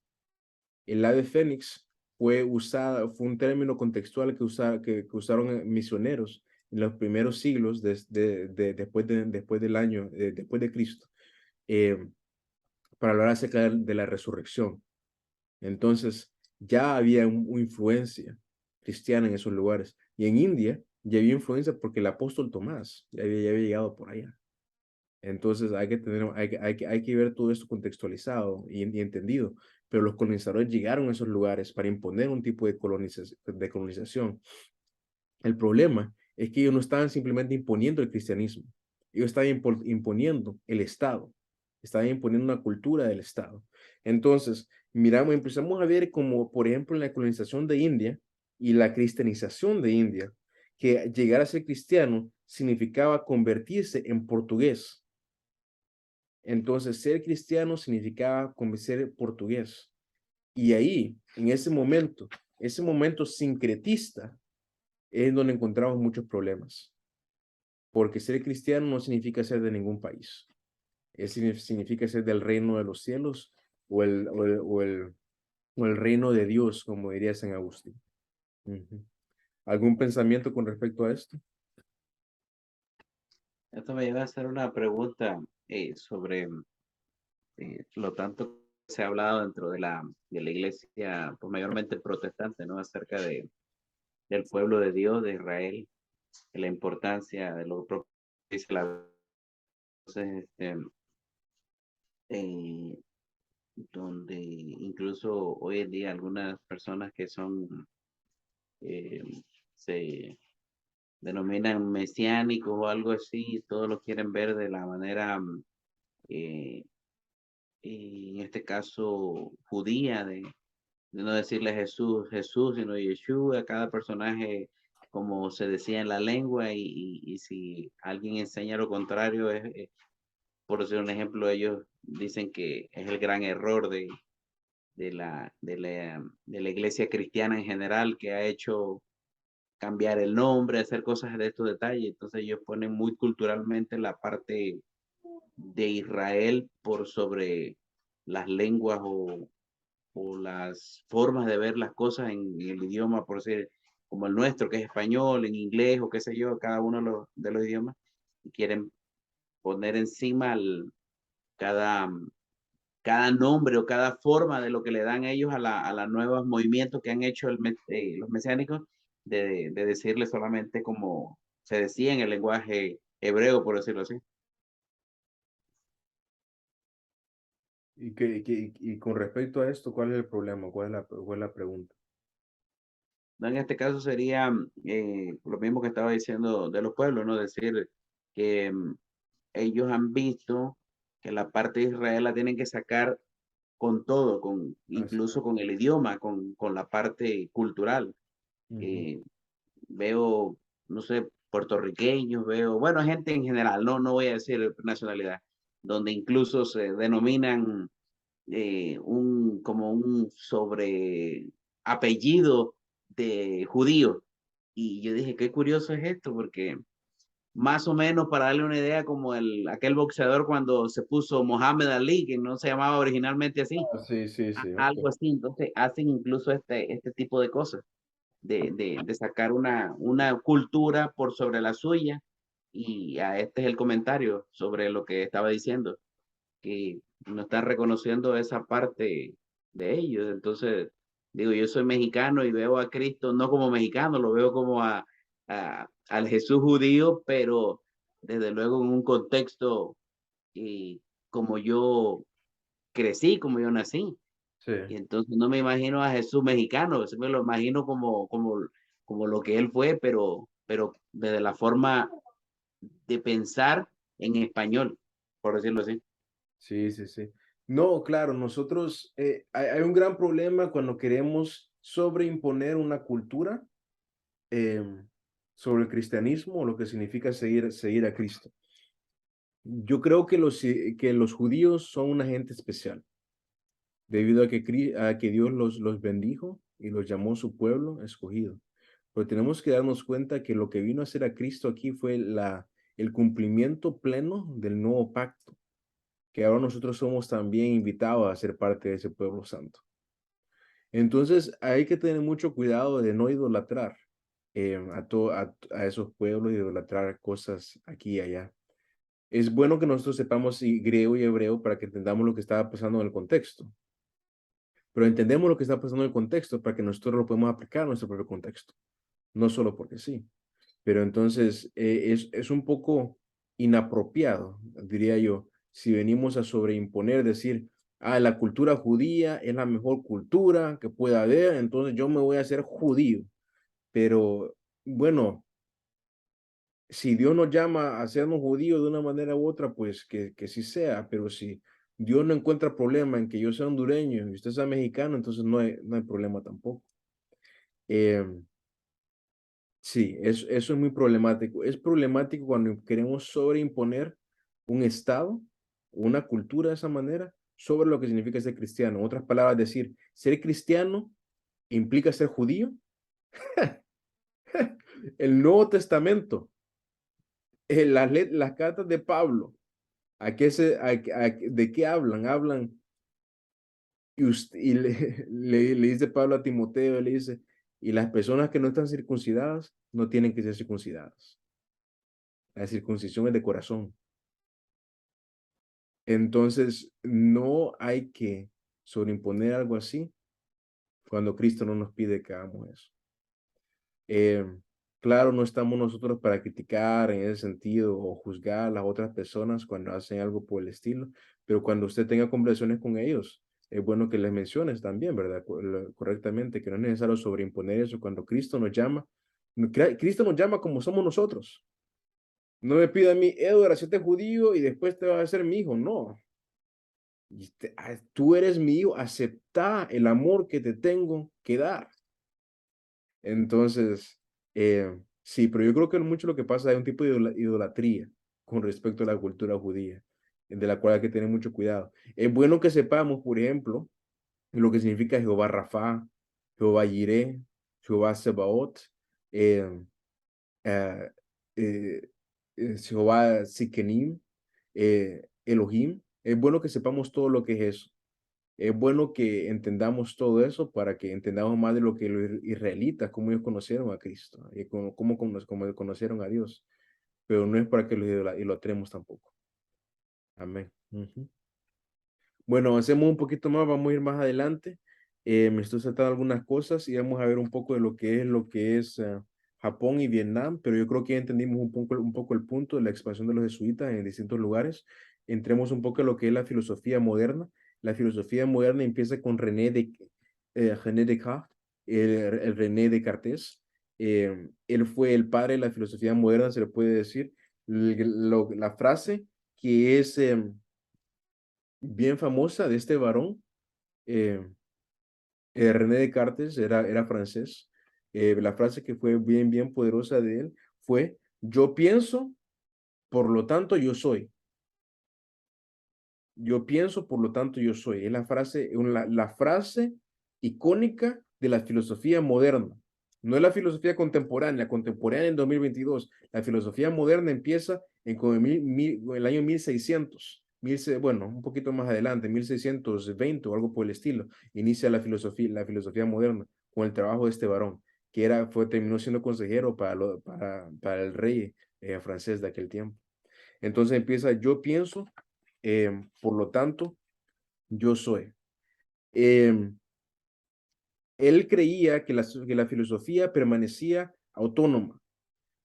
A: El ave fénix fue un término contextual que usaron misioneros en los primeros siglos después del año, después de Cristo, eh, para hablar acerca de la resurrección. Entonces, ya había una influencia cristiana en esos lugares. Y en India ya había influencia porque el apóstol Tomás ya había llegado por allá. Entonces, hay que ver todo esto contextualizado y entendido. Pero los colonizadores llegaron a esos lugares para imponer un tipo de colonización. El problema es que ellos no estaban simplemente imponiendo el cristianismo. Ellos estaban imponiendo el Estado. Estaban imponiendo una cultura del Estado. Entonces, empezamos a ver como, por ejemplo, en la colonización de India y la cristianización de India, que llegar a ser cristiano significaba convertirse en portugués. Entonces, ser cristiano significaba ser portugués. Y ahí, en ese momento sincretista, es donde encontramos muchos problemas. Porque ser cristiano no significa ser de ningún país. Significa ser del reino de los cielos o el reino de Dios, como diría San Agustín. Ujú. ¿Algún pensamiento con respecto a esto?
B: Esto me lleva a hacer una pregunta sobre lo tanto que se ha hablado dentro de la iglesia, pues mayormente protestante, ¿no? Acerca del pueblo de Dios, de Israel, de la importancia de lo propio que dice la. Entonces, eh, donde incluso hoy en día algunas personas que son, eh, se denominan mesiánicos o algo así, todos lo quieren ver de la manera, eh, en este caso, judía, de no decirle Jesús, Jesús, sino Yeshua, a cada personaje como se decía en la lengua y si alguien enseña lo contrario, por decir un ejemplo, ellos dicen que es el gran error de la iglesia cristiana en general que ha hecho cambiar el nombre, hacer cosas de estos detalles. Entonces ellos ponen muy culturalmente la parte de Israel por sobre las lenguas o las formas de ver las cosas en el idioma, por decir, como el nuestro, que es español, en inglés o qué sé yo, cada uno de los idiomas, y quieren poner encima cada, cada nombre o cada forma de lo que le dan ellos a los nuevos movimientos que han hecho los mesiánicos, de decirle solamente como se decía en el lenguaje hebreo, por decirlo así.
A: Y con respecto a esto, ¿cuál es el problema? ¿Cuál es la pregunta?
B: ¿No? En este caso sería lo mismo que estaba diciendo de los pueblos, ¿no? Decir que ellos han visto que la parte de Israel la tienen que sacar con todo,
A: Así
B: incluso
A: es.
B: con el idioma, con la parte cultural.
A: Ujú.
B: Eh, veo, no sé, puertorriqueños, veo, bueno, gente en general, no voy a decir nacionalidad, donde incluso se denominan como un sobre apellido de judío. Y yo dije, qué curioso es esto, porque más o menos para darle una idea, como aquel boxeador cuando se puso Mohamed Ali, que no se llamaba originalmente así,
A: Ah, sí, sí, sí, ok.
B: algo así. Entonces hacen incluso este tipo de cosas, de sacar una cultura por sobre la suya. Y este es el comentario sobre lo que estaba diciendo, que no están reconociendo esa parte de ellos. Entonces, digo, yo soy mexicano y veo a Cristo no como mexicano, lo veo como al Jesús judío, pero desde luego en un contexto y como yo crecí, como yo nací.
A: Sí,
B: Y entonces no me imagino a Jesús mexicano, sí me lo imagino como lo que él fue, pero desde la forma de pensar en español, por decirlo así.
A: sí, sí, sí. No, claro, nosotros, hay un gran problema cuando queremos sobreimponer una cultura sobre el cristianismo o lo que significa seguir a Cristo. Yo creo que los judíos son una gente especial, debido a que Dios los bendijo y los llamó su pueblo escogido. Pero tenemos que darnos cuenta que lo que vino a hacer a Cristo aquí fue el cumplimiento pleno del nuevo pacto, que ahora nosotros somos también invitados a ser parte de ese pueblo santo. Entonces hay que tener mucho cuidado de no idolatrar a esos pueblos, idolatrar cosas aquí y allá. Es bueno que nosotros sepamos griego y hebreo para que entendamos lo que estaba pasando en el contexto, pero entendemos lo que está pasando en el contexto para que nosotros lo podamos aplicar a nuestro propio contexto, no solo porque sí. Pero entonces es un poco inapropiado, diría yo, si venimos a sobreimponer, decir, ah, la cultura judía es la mejor cultura que pueda haber, entonces yo me voy a hacer judío. Pero bueno, si Dios nos llama a hacernos judíos de una manera u otra, pues que sí sea, pero si Dios no encuentra problema en que yo sea hondureño y usted sea mexicano, entonces no hay problema tampoco. Em, Sí, eso es muy problemático. Es problemático cuando queremos sobreimponer un estado, una cultura de esa manera, sobre lo que significa ser cristiano. En otras palabras, decir, ser cristiano implica ser judío. El Nuevo Testamento, las cartas de Pablo, ¿de qué hablan? Hablan, le dice Pablo a Timoteo, le dice, y las personas que no están circuncidadas no tienen que ser circuncidadas. La circuncisión es de corazón. Entonces, no hay que sobreimponer algo así cuando Cristo no nos pide que hagamos eso. Eh, claro, no estamos nosotros para criticar en ese sentido o juzgar a las otras personas cuando hacen algo por el estilo, pero cuando usted tenga conversaciones con ellos, es bueno que les menciones también, ¿verdad? Correctamente, que no es necesario sobreimponer eso cuando Cristo nos llama. Cristo nos llama como somos nosotros. No me pida a mí, Edward, hacete judío y después te vas a hacer mi hijo. No, tú eres mi hijo, acepta el amor que te tengo que dar. Entonces, sí, pero yo creo que mucho lo que pasa es un tipo de idolatría con respecto a la cultura judía, de la cual hay que tener mucho cuidado. Es bueno que sepamos, por ejemplo, lo que significa Jehová Rafa, Jehová Jireh, Jehová Sebaot, eh, eh, Jehová Sikenim, Elohim. Es bueno que sepamos todo lo que es eso. Es bueno que entendamos todo eso para que entendamos más de lo que los israelitas, cómo ellos conocieron a Cristo y cómo conocieron a Dios. Pero no es para que los idolatremos tampoco. Amén. Bueno, hacemos un poquito más, vamos a ir más adelante. Me estoy saltando algunas cosas y vamos a ver un poco de lo que es Japón y Vietnam, pero yo creo que ya entendimos un poco el punto de la expansión de los jesuitas en distintos lugares. Entremos un poco a lo que es la filosofía moderna. La filosofía moderna empieza con René Descartes, el René Descartes. Él fue el padre de la filosofía moderna, se le puede decir. La frase que es bien famosa de este varón, eh, René Descartes, era francés. La frase que fue bien poderosa de él fue: yo pienso, por lo tanto yo soy. Yo pienso, por lo tanto yo soy. Es la frase icónica de la filosofía moderna. No es la filosofía contemporánea en 2022. La filosofía moderna empieza en como el año 1600, bueno, un poquito más adelante, 1620 o algo por el estilo. Inicia la filosofía moderna con el trabajo de este varón, que terminó siendo consejero para el rey francés de aquel tiempo. Entonces empieza: yo pienso, por lo tanto, yo soy. Eh, Él creía que la filosofía permanecía autónoma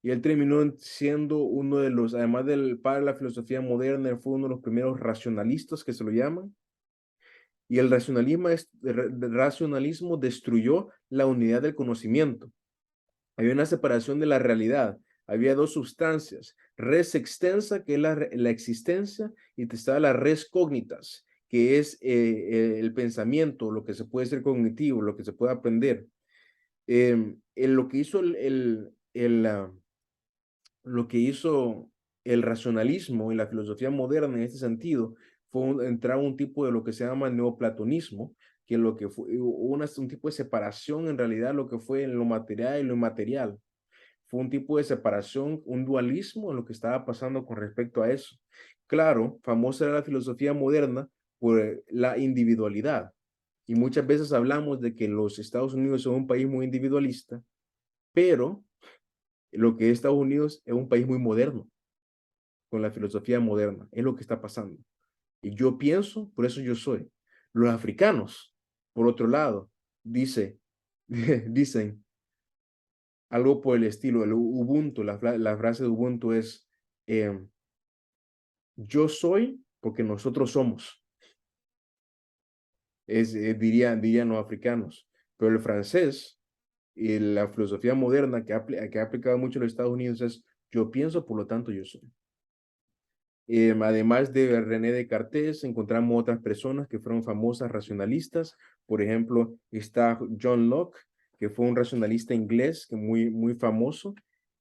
A: y él terminó siendo uno de los, además del padre de la filosofía moderna, él fue uno de los primeros racionalistas que se lo llaman. Y el racionalismo destruyó la unidad del conocimiento. Había una separación de la realidad. Había dos sustancias: res extensa, que es la existencia, y estaba la res cognitas, que es el pensamiento, lo que se puede ser cognitivo, lo que se puede aprender. Lo que hizo lo que hizo el racionalismo y la filosofía moderna en este sentido fue entrar a un tipo de lo que se llama neoplatonismo, que lo que fue un tipo de separación en realidad lo que fue en lo material y lo inmaterial. Fue un tipo de separación, un dualismo en lo que estaba pasando con respecto a eso. Claro, famosa era la filosofía moderna por la individualidad. Y muchas veces hablamos de que los Estados Unidos son un país muy individualista, pero lo que es Estados Unidos es un país muy moderno, con la filosofía moderna. Es lo que está pasando. Y yo pienso, por eso yo soy. Los africanos, por otro lado, dicen algo por el estilo, el Ubuntu, la frase de Ubuntu es: yo soy porque nosotros somos. Dirían los africanos. Pero el francés y la filosofía moderna que ha aplicado mucho en los Estados Unidos es: yo pienso, por lo tanto yo soy. Además de René Descartes, encontramos otras personas que fueron famosas racionalistas. Por ejemplo, está John Locke, que fue un racionalista inglés que muy famoso.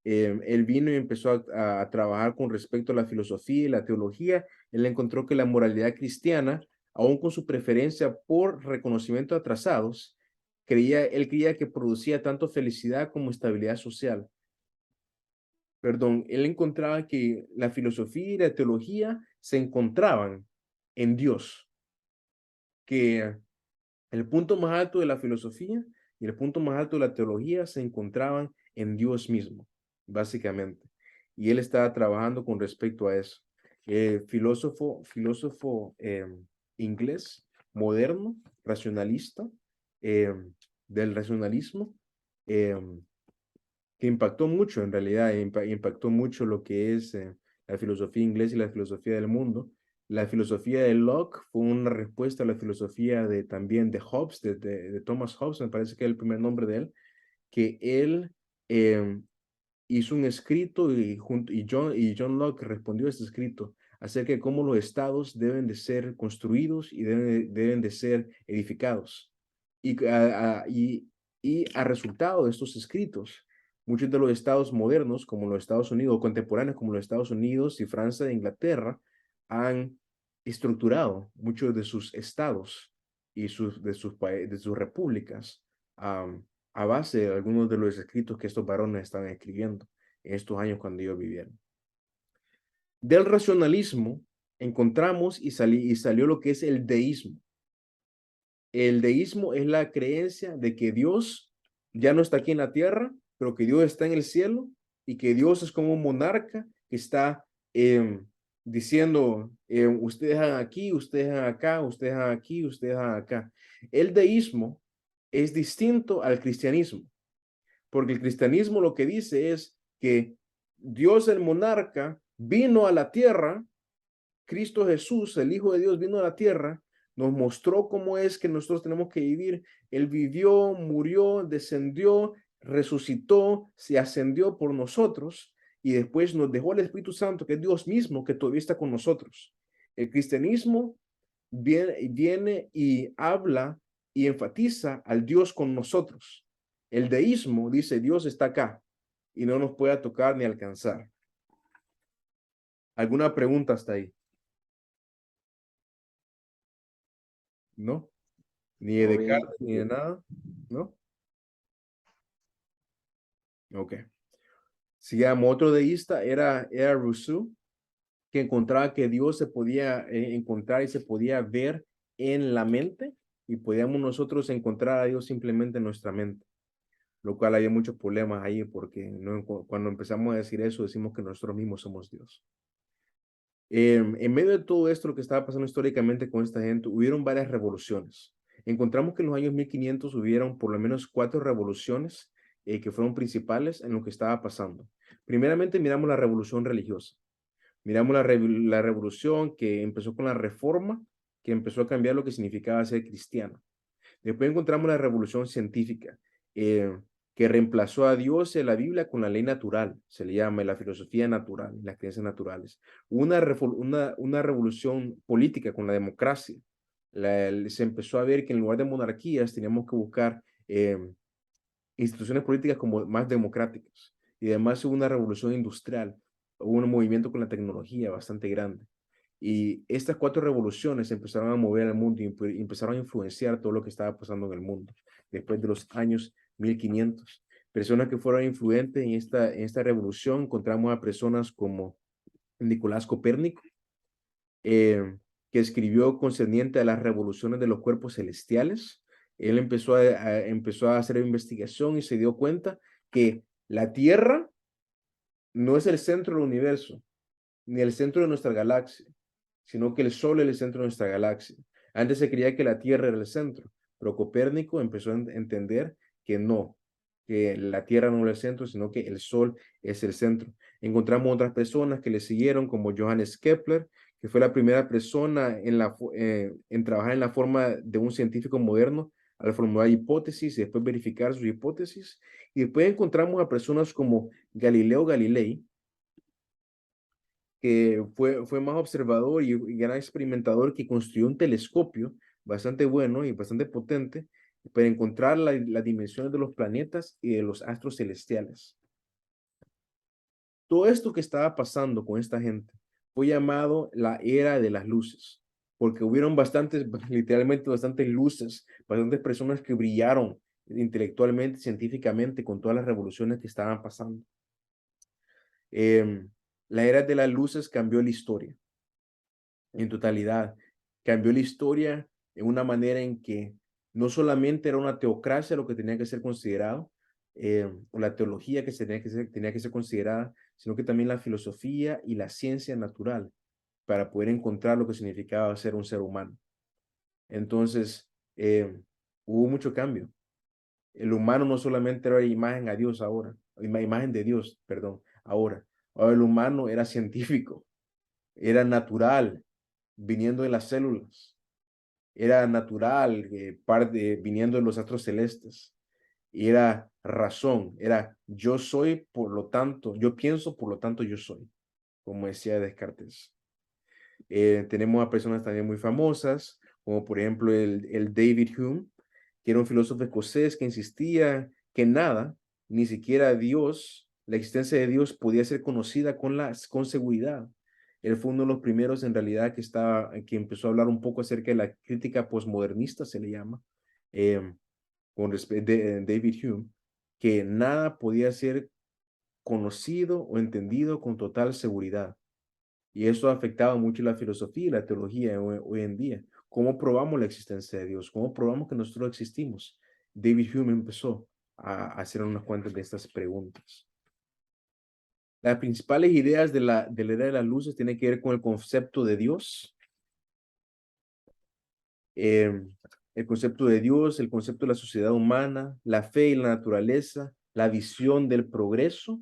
A: Él vino y empezó a trabajar con respecto a la filosofía y la teología. Él encontró que la moralidad cristiana, aun con su preferencia por reconocimiento atrasados, él creía que producía tanto felicidad como estabilidad social. Perdón, él encontraba que la filosofía y la teología se encontraban en Dios, que el punto más alto de la filosofía y el punto más alto de la teología se encontraban en Dios mismo, básicamente. Y él estaba trabajando con respecto a eso. Filósofo inglés, moderno, racionalista, eh, del racionalismo, eh, que impactó mucho en realidad, impactó mucho lo que es la filosofía inglesa y la filosofía del mundo. La filosofía de Locke fue una respuesta a la filosofía también de Hobbes, de Thomas Hobbes, me parece que es el primer nombre de él, que él hizo un escrito y John Locke respondió a este escrito acerca de cómo los estados deben de ser construidos y deben de ser edificados. Y a resultado de estos escritos, muchos de los estados modernos, como los Estados Unidos, o contemporáneos como los Estados Unidos y Francia e Inglaterra, han estructurado muchos de sus estados y de sus repúblicas a base de algunos de los escritos que estos varones estaban escribiendo en estos años cuando ellos vivieron. Del racionalismo encontramos y salió lo que es el deísmo. El deísmo es la creencia de que Dios ya no está aquí en la tierra, pero que Dios está en el cielo y que Dios es como un monarca que está diciendo, ustedes hagan aquí, ustedes hagan acá, ustedes hagan aquí, ustedes hagan acá. El deísmo es distinto al cristianismo, porque el cristianismo lo que dice es que Dios el monarca vino a la tierra. Cristo Jesús, el Hijo de Dios, vino a la tierra, nos mostró cómo es que nosotros tenemos que vivir. Él vivió, murió, descendió, resucitó, se ascendió por nosotros y después nos dejó el Espíritu Santo, que es Dios mismo, que todavía está con nosotros. El cristianismo viene y habla y enfatiza al Dios con nosotros. El deísmo dice, Dios está acá y no nos puede tocar ni alcanzar. ¿Alguna pregunta hasta ahí? ¿No? Ni de
B: Todo bien.
A: Descartes, ni de nada, ¿no? Ok. Sigamos, otro deísta era Rousseau, que encontraba que Dios se podía encontrar y se podía ver en la mente y podíamos nosotros encontrar a Dios simplemente en nuestra mente, lo cual había muchos problemas ahí porque no, cuando empezamos a decir eso decimos que nosotros mismos somos Dios. En medio de todo esto, lo que estaba pasando históricamente con esta gente, hubieron varias revoluciones. Encontramos que en los años 1500 hubieron por lo menos 4 revoluciones que fueron principales en lo que estaba pasando. Primeramente, miramos la revolución religiosa. Miramos la revolución que empezó con la reforma, que empezó a cambiar lo que significaba ser cristiano. Después encontramos la revolución científica, eh, que reemplazó a Dios en la Biblia con la ley natural, se le llama la filosofía natural, las creencias naturales. Una revolución política con la democracia. Se empezó a ver que en lugar de monarquías teníamos que buscar instituciones políticas como más democráticas. Y además hubo una revolución industrial, hubo un movimiento con la tecnología bastante grande. Y estas 4 revoluciones empezaron a mover al mundo y empezaron a influenciar todo lo que estaba pasando en el mundo después de los años 1500. Personas que fueron influentes en esta revolución, encontramos a personas como Nicolás Copérnico, que escribió concerniente a las revoluciones de los cuerpos celestiales. Él empezó a hacer investigación y se dio cuenta que la Tierra no es el centro del universo, ni el centro de nuestra galaxia, sino que el Sol es el centro de nuestra galaxia. Antes se creía que la Tierra era el centro, pero Copérnico empezó a entender que no, que la Tierra no es el centro, sino que el Sol es el centro. Encontramos otras personas que le siguieron, como Johannes Kepler, que fue la primera persona en trabajar en la forma de un científico moderno al formular hipótesis y después verificar sus hipótesis. Y después encontramos a personas como Galileo Galilei, que fue más observador y gran experimentador, que construyó un telescopio bastante bueno y bastante potente para encontrar las dimensiones de los planetas y de los astros celestiales. Todo esto que estaba pasando con esta gente fue llamado la era de las luces, porque hubieron bastantes, literalmente bastantes luces, bastantes personas que brillaron intelectualmente, científicamente, con todas las revoluciones que estaban pasando. La era de las luces cambió la historia en totalidad. Cambió la historia en una manera en que no solamente era una teocracia lo que tenía que ser considerado, o la teología que tenía que ser considerada, sino que también la filosofía y la ciencia natural para poder encontrar lo que significaba ser un ser humano. Entonces, hubo mucho cambio. El humano no solamente era imagen a Dios ahora, imagen de Dios, perdón, ahora. Ahora el humano era científico, era natural, viniendo de las células. Era natural, viniendo de los astros celestes. Y era razón, era yo soy, por lo tanto, yo pienso, por lo tanto yo soy, como decía Descartes. Tenemos a personas también muy famosas, como por ejemplo el David Hume, que era un filósofo escocés que insistía que nada, ni siquiera Dios, la existencia de Dios podía ser conocida con seguridad. Él fue uno de los primeros en realidad que empezó a hablar un poco acerca de la crítica posmodernista, se le llama, con respecto de David Hume, que nada podía ser conocido o entendido con total seguridad. Y eso afectaba mucho la filosofía y la teología hoy en día. ¿Cómo probamos la existencia de Dios? ¿Cómo probamos que nosotros existimos? David Hume empezó a hacer unas cuantas de estas preguntas. Las principales ideas de la era de las luces tienen que ver con el concepto de Dios, eh, el concepto de Dios, el concepto de la sociedad humana, la fe y la naturaleza, la visión del progreso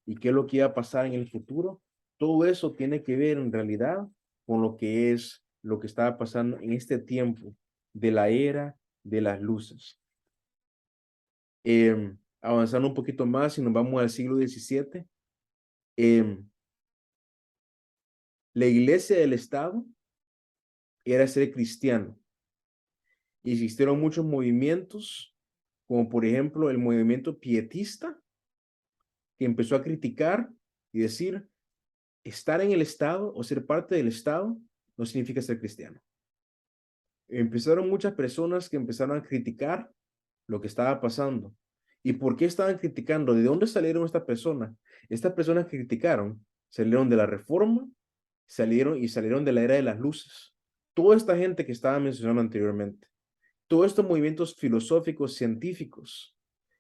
A: y qué es lo que iba a pasar en el futuro. Todo eso tiene que ver en realidad con lo que es lo que estaba pasando en este tiempo de la era de las luces. Avanzando un poquito más y nos vamos al siglo XVII, la iglesia del Estado era ser cristiano. Existieron muchos movimientos, como por ejemplo el movimiento pietista, que empezó a criticar y decir, estar en el Estado o ser parte del Estado no significa ser cristiano. Empezaron muchas personas que empezaron a criticar lo que estaba pasando. ¿Y por qué estaban criticando? ¿De dónde salieron estas personas? Estas personas que criticaron salieron de la Reforma, salieron de la era de las luces. Toda esta gente que estaba mencionando anteriormente. Todos estos movimientos filosóficos, científicos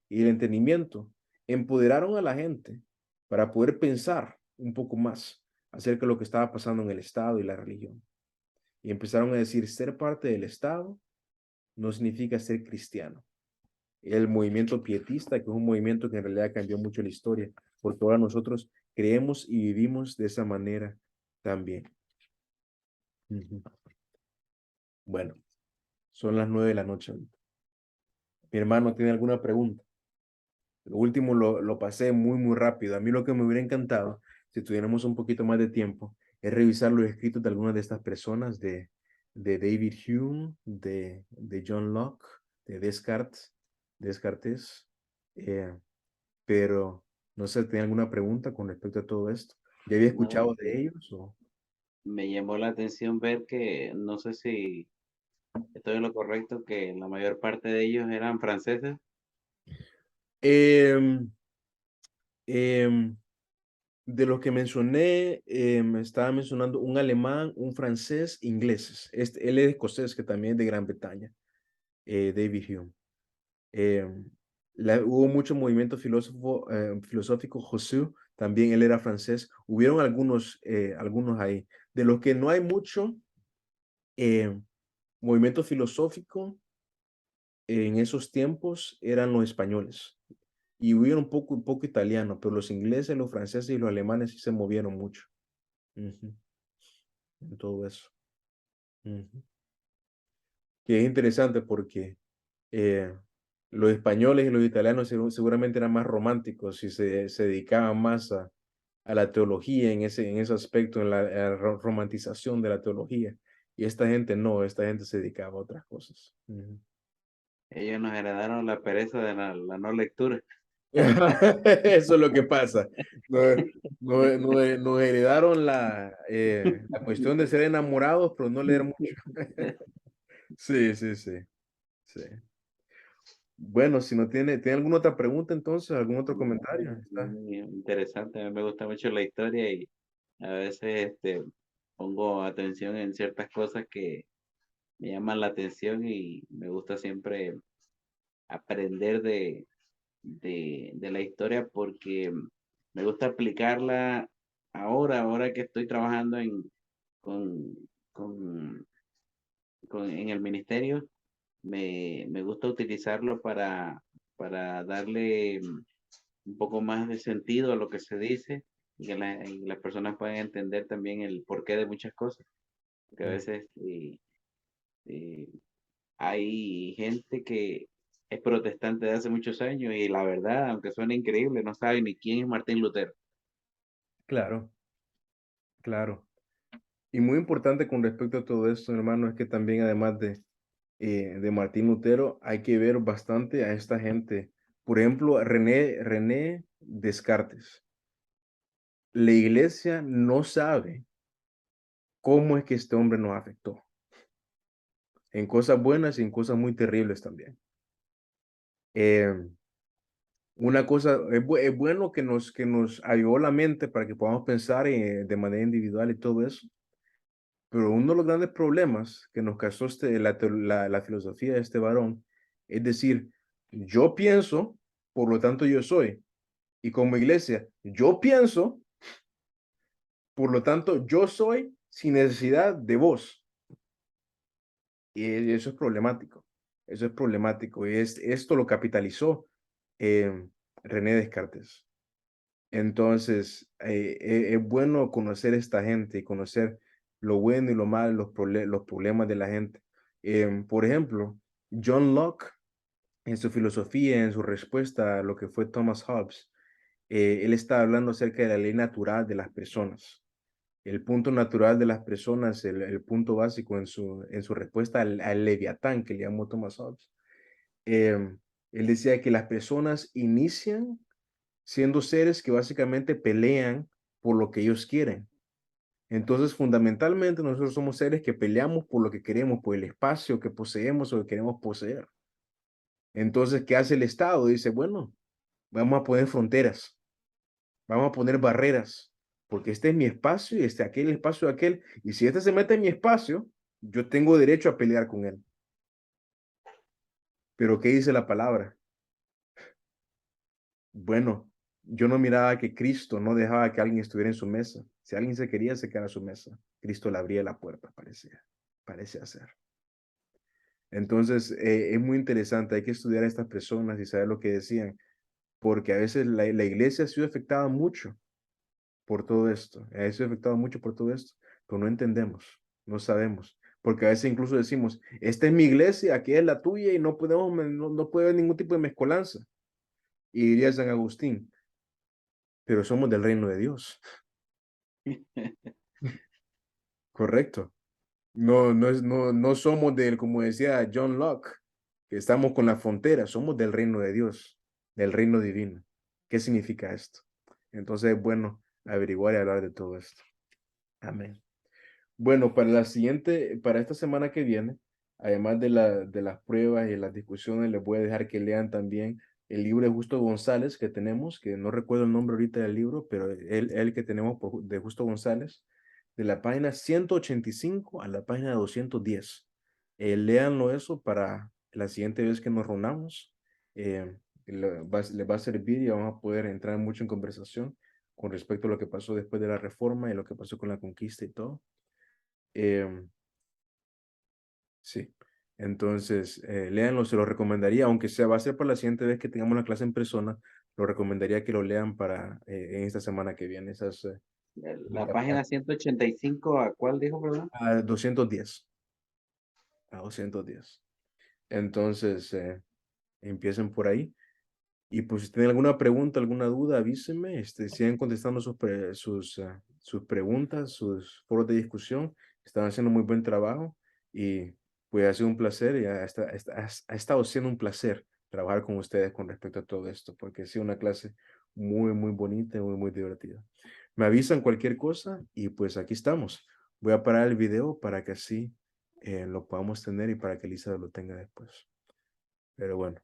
A: y el entendimiento empoderaron a la gente para poder pensar un poco más acerca de lo que estaba pasando en el Estado y la religión. Y empezaron a decir, ser parte del Estado no significa ser cristiano. El movimiento pietista, que es un movimiento que en realidad cambió mucho la historia, porque ahora nosotros creemos y vivimos de esa manera también. Bueno, son las 9 de la noche. Mi hermano, ¿tiene alguna pregunta? Lo último lo pasé muy rápido. A mí lo que me hubiera encantado, si tuviéramos un poquito más de tiempo, es revisar los escritos de algunas de estas personas, de David Hume, de John Locke, de Descartes, pero no sé, ¿tiene alguna pregunta con respecto a todo esto? ¿Ya había
B: No,
A: escuchado de ellos? O...
B: me llamó la atención ver que, no sé si estoy en lo correcto, que la mayor parte de ellos eran franceses.
A: Em, em, de los que mencioné, me estaba mencionando un alemán, un francés, ingleses. Él es escocés, que también es de Gran Bretaña, David Hume. Hubo mucho movimiento filosófico, Rousseau, también él era francés. Hubieron algunos ahí. De los que no hay mucho movimiento filosófico en esos tiempos eran los españoles. Y hubieron un poco italiano, pero los ingleses, los franceses y los alemanes sí se movieron mucho. En todo eso. Que es interesante porque los españoles y los italianos seguramente eran más románticos y se dedicaban más a la teología en ese aspecto, en la romantización de la teología. Y esta gente no, esta gente se dedicaba a otras cosas.
B: Ellos nos heredaron la pereza de la no lectura.
A: Eso es lo que pasa. Nos heredaron la cuestión de ser enamorados, pero no leer mucho. Sí, sí, sí, sí. Bueno, si no tiene alguna otra pregunta, entonces, algún otro
B: No,
A: comentario. Está.
B: muy interesante, a mí me gusta mucho la historia y a veces pongo atención en ciertas cosas que me llaman la atención y me gusta siempre aprender de la historia porque me gusta aplicarla ahora que estoy trabajando con, con, en el ministerio, me gusta utilizarlo para darle un poco más de sentido a lo que se dice y que y las personas puedan entender también el porqué de muchas cosas. Porque a
A: Mm,
B: veces eh, hay gente que es protestante de hace muchos años y la verdad, aunque suene increíble, no sabe ni quién es Martín Lutero.
A: claro, claro. Y muy importante con respecto a todo esto, hermano, es que también además de Martín Lutero, hay que ver bastante a esta gente. Por ejemplo, René Descartes. La iglesia no sabe cómo es que este hombre nos afectó, en cosas buenas y en cosas muy terribles también. Eh, Una cosa, es bueno que nos ayudó la mente para que podamos pensar de manera individual y todo eso, pero uno de los grandes problemas que nos causó la filosofía de este varón es decir, yo pienso, por lo tanto yo soy, y como iglesia, yo pienso, por lo tanto yo soy sin necesidad de vos. Y eso es problemático, eso es problemático, y esto lo capitalizó René Descartes. Entonces, es bueno conocer esta gente y conocer lo bueno y lo malo, los problemas de la gente. Por ejemplo, John Locke, en su filosofía, en su respuesta a lo que fue Thomas Hobbes, él está hablando acerca de la ley natural de las personas. El punto natural de las personas, el punto básico en su respuesta al Leviatán que le llamó Thomas Hobbes. Él decía que las personas inician siendo seres que básicamente pelean por lo que ellos quieren. Entonces, fundamentalmente, nosotros somos seres que peleamos por lo que queremos, por el espacio que poseemos o que queremos poseer. Entonces, ¿qué hace el Estado? Dice, bueno, vamos a poner fronteras, vamos a poner barreras, porque este es mi espacio y este aquel espacio de aquel, y si este se mete en mi espacio, yo tengo derecho a pelear con él. Pero ¿qué dice la palabra? Bueno, yo no miraba que Cristo no dejaba que alguien estuviera en su mesa. Si alguien se quería acercar a su mesa, Cristo le abría la puerta, parece hacer. Entonces, es muy interesante, hay que estudiar a estas personas y saber lo que decían, porque a veces la iglesia ha sido afectada mucho por todo esto, ha sido afectada mucho por todo esto, pero no entendemos, no sabemos, porque a veces incluso decimos, esta es mi iglesia, aquí es la tuya y no puede haber ningún tipo de mezcolanza. Y diría San Agustín, pero somos del reino de Dios. Correcto. No somos como decía John Locke, que estamos con la frontera, somos del reino de Dios, del reino divino. ¿Qué significa esto? Entonces es bueno averiguar y hablar de todo esto. Amén. Bueno, para esta semana que viene, además de las pruebas y las discusiones, les voy a dejar que lean también el libro de Justo González que tenemos, que no recuerdo el nombre ahorita del libro, pero el que tenemos de Justo González, de la página 185 a la página 210. Léanlo eso para la siguiente vez que nos reunamos. Les va a servir y vamos a poder entrar mucho en conversación con respecto a lo que pasó después de la reforma y lo que pasó con la conquista y todo. Sí, entonces, léanlo, se lo recomendaría, aunque sea, va a ser para la siguiente vez que tengamos la clase en persona, lo recomendaría que lo lean para en esta semana que viene,
B: La página 185, ¿a cuál dijo, perdón?
A: a 210, a 210. Entonces, empiecen por ahí. Y pues si tienen alguna pregunta, alguna duda, avísenme, sigan contestando sus preguntas, sus foros de discusión, están haciendo muy buen trabajo y pues ha sido un placer y ha estado siendo un placer trabajar con ustedes con respecto a todo esto, porque ha sido una clase muy, muy bonita y muy, muy divertida. Me avisan cualquier cosa y pues aquí estamos. Voy a parar el video para que así lo podamos tener y para que Lisa lo tenga después. Pero bueno.